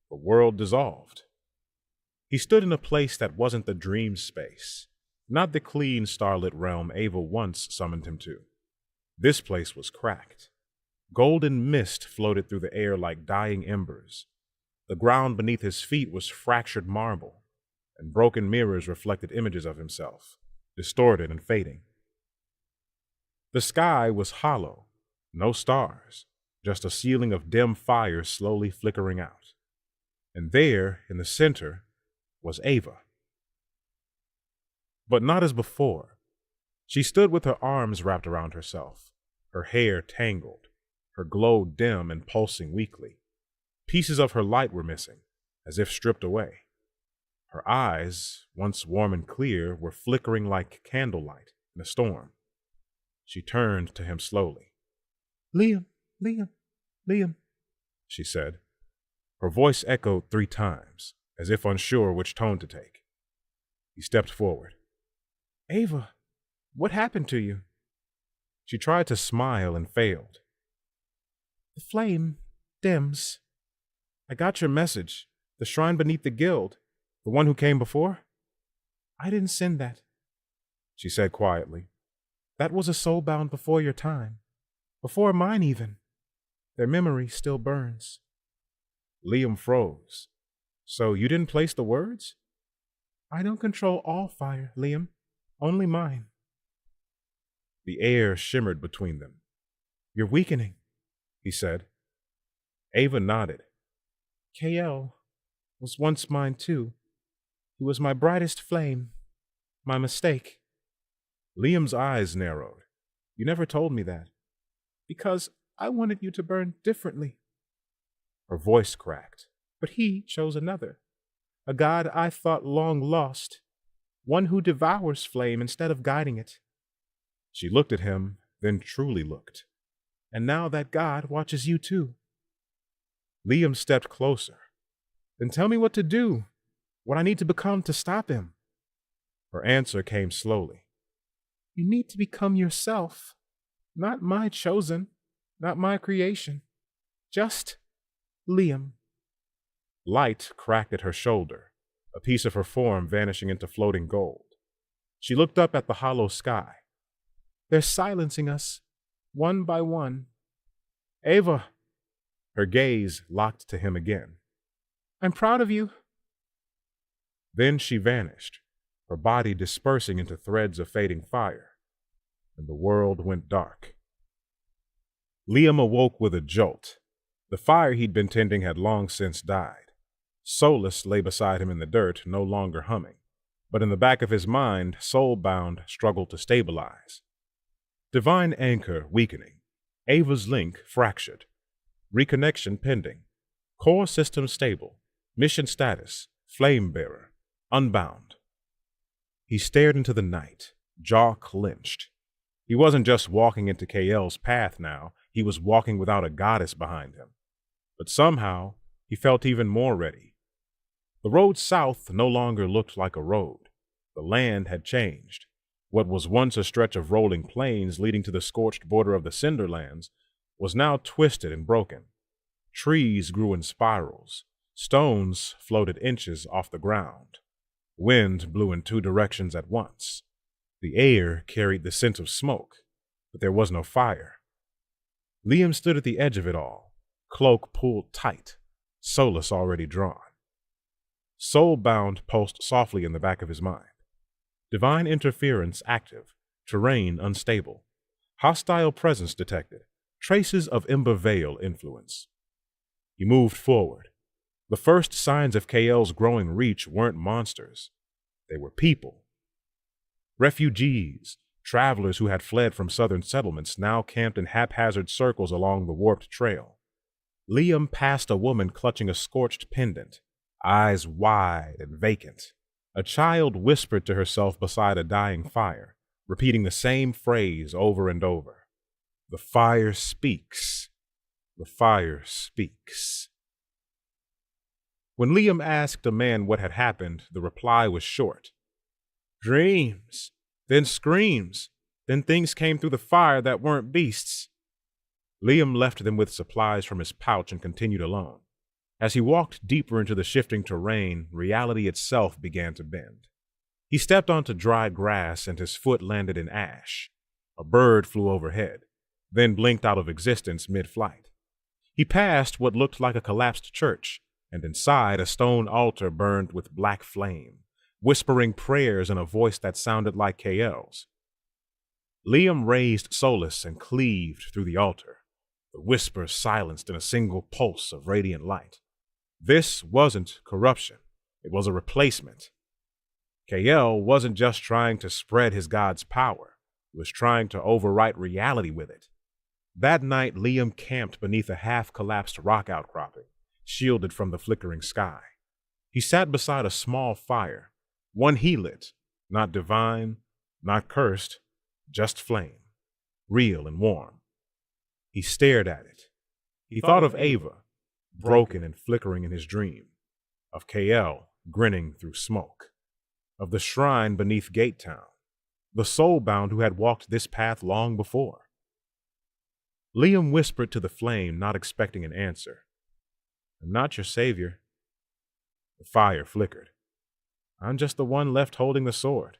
the world dissolved. He stood in a place that wasn't the dream space, not the clean starlit realm Ava once summoned him to. This place was cracked. Golden mist floated through the air like dying embers. The ground beneath his feet was fractured marble, and broken mirrors reflected images of himself, distorted and fading. The sky was hollow, no stars, just a ceiling of dim fire slowly flickering out. And there, in the center, was Ava. But not as before. She stood with her arms wrapped around herself, her hair tangled, her glow dim and pulsing weakly. Pieces of her light were missing, as if stripped away. Her eyes, once warm and clear, were flickering like candlelight in a storm. She turned to him slowly. "Liam, Liam, Liam," she said. Her voice echoed 3 times, as if unsure which tone to take. He stepped forward. "Ava, what happened to you?" She tried to smile and failed. "The flame dims. I got your message. The shrine beneath the guild. The one who came before? I didn't send that," she said quietly. "That was a soul bound before your time. Before mine even. Their memory still burns." Liam froze. "So you didn't place the words?" "I don't control all fire, Liam. Only mine." The air shimmered between them. "You're weakening," he said. Ava nodded. "KL was once mine too. He was my brightest flame. My mistake." Liam's eyes narrowed. "You never told me that." "Because I wanted you to burn differently." Her voice cracked. "But he chose another. A god I thought long lost. One who devours flame instead of guiding it." She looked at him, then truly looked. "And now that god watches you too." Liam stepped closer. "Then tell me what to do, what I need to become to stop him." Her answer came slowly. "You need to become yourself. Not my chosen, not my creation. Just Liam." Light cracked at her shoulder, a piece of her form vanishing into floating gold. She looked up at the hollow sky. "They're silencing us, one by one." "Ava!" Her gaze locked to him again. "I'm proud of you." Then she vanished, her body dispersing into threads of fading fire, and the world went dark. Liam awoke with a jolt. The fire he'd been tending had long since died. Solus lay beside him in the dirt, no longer humming, but in the back of his mind, Soulbound struggled to stabilize. Divine anchor weakening, Ava's link fractured, reconnection pending, core system stable, mission status, Flamebearer, unbound. He stared into the night, jaw clenched. He wasn't just walking into KL's path now, he was walking without a goddess behind him. But somehow, he felt even more ready. The road south no longer looked like a road. The land had changed. What was once a stretch of rolling plains leading to the scorched border of the Cinderlands was now twisted and broken. Trees grew in spirals. Stones floated inches off the ground. Wind blew in 2 directions at once. The air carried the scent of smoke, but there was no fire. Liam stood at the edge of it all, cloak pulled tight, Solus already drawn. Soulbound pulsed softly in the back of his mind. Divine interference active, terrain unstable, hostile presence detected, traces of Ember Vale influence. He moved forward. The first signs of KL's growing reach weren't monsters. They were people. Refugees, travelers who had fled from southern settlements, now camped in haphazard circles along the warped trail. Liam passed a woman clutching a scorched pendant, eyes wide and vacant. A child whispered to herself beside a dying fire, repeating the same phrase over and over. The fire speaks. The fire speaks. When Liam asked a man what had happened, the reply was short. Dreams, then screams, then things came through the fire that weren't beasts. Liam left them with supplies from his pouch and continued alone. As he walked deeper into the shifting terrain, reality itself began to bend. He stepped onto dry grass and his foot landed in ash. A bird flew overhead, then blinked out of existence mid-flight. He passed what looked like a collapsed church, and inside a stone altar burned with black flame, whispering prayers in a voice that sounded like Kael's. Liam raised Solus and cleaved through the altar, the whispers silenced in a single pulse of radiant light. This wasn't corruption. It was a replacement. Kael wasn't just trying to spread his god's power. He was trying to overwrite reality with it. That night, Liam camped beneath a half-collapsed rock outcropping, shielded from the flickering sky. He sat beside a small fire, one he lit, not divine, not cursed, just flame, real and warm. He stared at it. He thought of Ava, broken and flickering in his dream, of Kael grinning through smoke, of the shrine beneath Gate Town, the soul-bound who had walked this path long before. Liam whispered to the flame, not expecting an answer. I'm not your savior. The fire flickered. I'm just the one left holding the sword.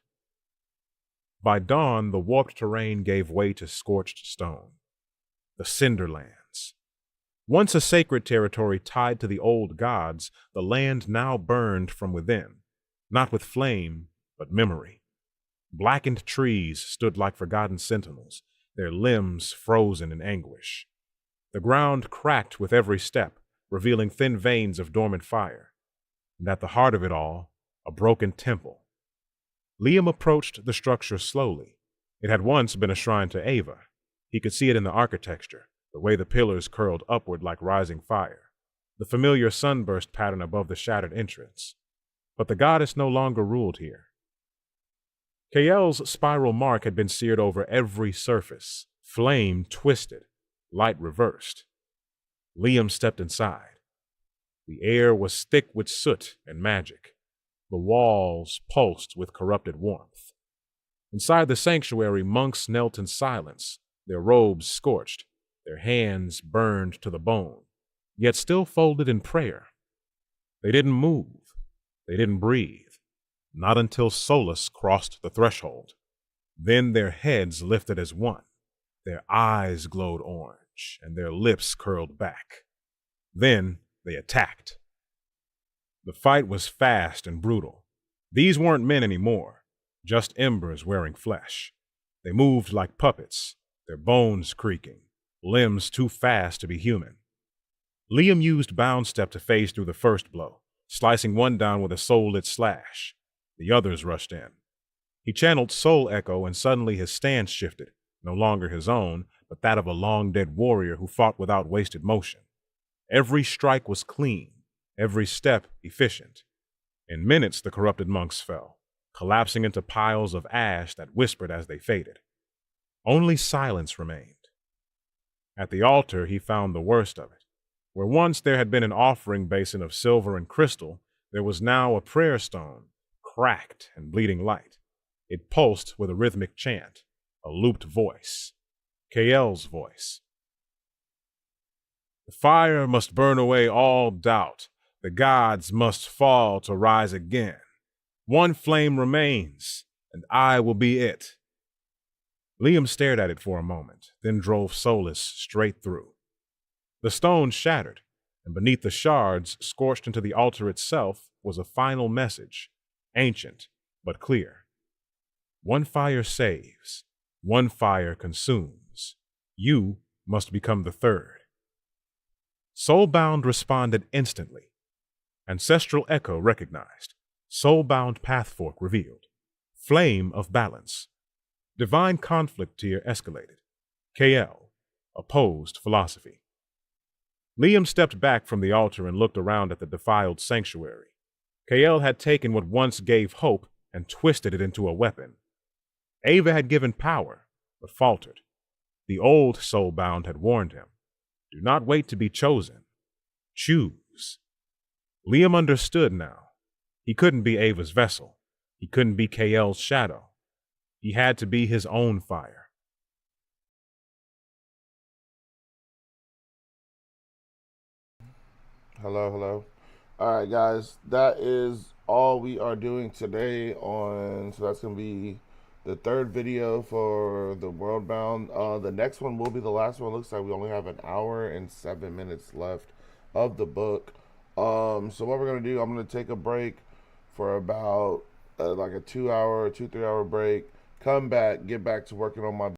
By dawn, the warped terrain gave way to scorched stone. The Cinderlands. Once a sacred territory tied to the old gods, the land now burned from within, not with flame, but memory. Blackened trees stood like forgotten sentinels, their limbs frozen in anguish. The ground cracked with every step, revealing thin veins of dormant fire. And at the heart of it all, a broken temple. Liam approached the structure slowly. It had once been a shrine to Ava. He could see it in the architecture, the way the pillars curled upward like rising fire, the familiar sunburst pattern above the shattered entrance. But the goddess no longer ruled here. Kael's spiral mark had been seared over every surface, flame twisted, light reversed. Liam stepped inside. The air was thick with soot and magic. The walls pulsed with corrupted warmth. Inside the sanctuary, monks knelt in silence, their robes scorched, their hands burned to the bone, yet still folded in prayer. They didn't move. They didn't breathe. Not until Solus crossed the threshold. Then their heads lifted as one. Their eyes glowed orange, and their lips curled back. Then they attacked. The fight was fast and brutal. These weren't men anymore, just embers wearing flesh. They moved like puppets, their bones creaking, limbs too fast to be human. Liam used Bound Step to phase through the first blow, slicing one down with a soul-lit slash. The others rushed in. He channeled Soul Echo, and suddenly his stance shifted, no longer his own, but that of a long-dead warrior who fought without wasted motion. Every strike was clean, every step efficient. In minutes, the corrupted monks fell, collapsing into piles of ash that whispered as they faded. Only silence remained. At the altar, he found the worst of it. Where once there had been an offering basin of silver and crystal, there was now a prayer stone, cracked and bleeding light. It pulsed with a rhythmic chant, a looped voice, Kael's voice. The fire must burn away all doubt. The gods must fall to rise again. One flame remains, and I will be it. Liam stared at it for a moment, then drove Solus straight through. The stone shattered, and beneath the shards, scorched into the altar itself, was a final message, ancient but clear. One fire saves, one fire consumes. You must become the third. Soulbound responded instantly. Ancestral Echo recognized. Soulbound Pathfork revealed. Flame of Balance. Divine conflict tier escalated. KL. Opposed philosophy. Liam stepped back from the altar and looked around at the defiled sanctuary. KL had taken what once gave hope and twisted it into a weapon. Ava had given power, but faltered. The old Soulbound had warned him. Do not wait to be chosen. Choose. Liam understood now. He couldn't be Ava's vessel. He couldn't be KL's shadow. He had to be his own fire. Hello, hello. All right, guys, that is all we are doing today so that's going to be the third video for the Worldbound. The next one will be the last one. Looks like we only have an hour and 7 minutes left of the book. So what we're going to do, I'm going to take a break for about like a 2-3 hour break, come back, get back to working on my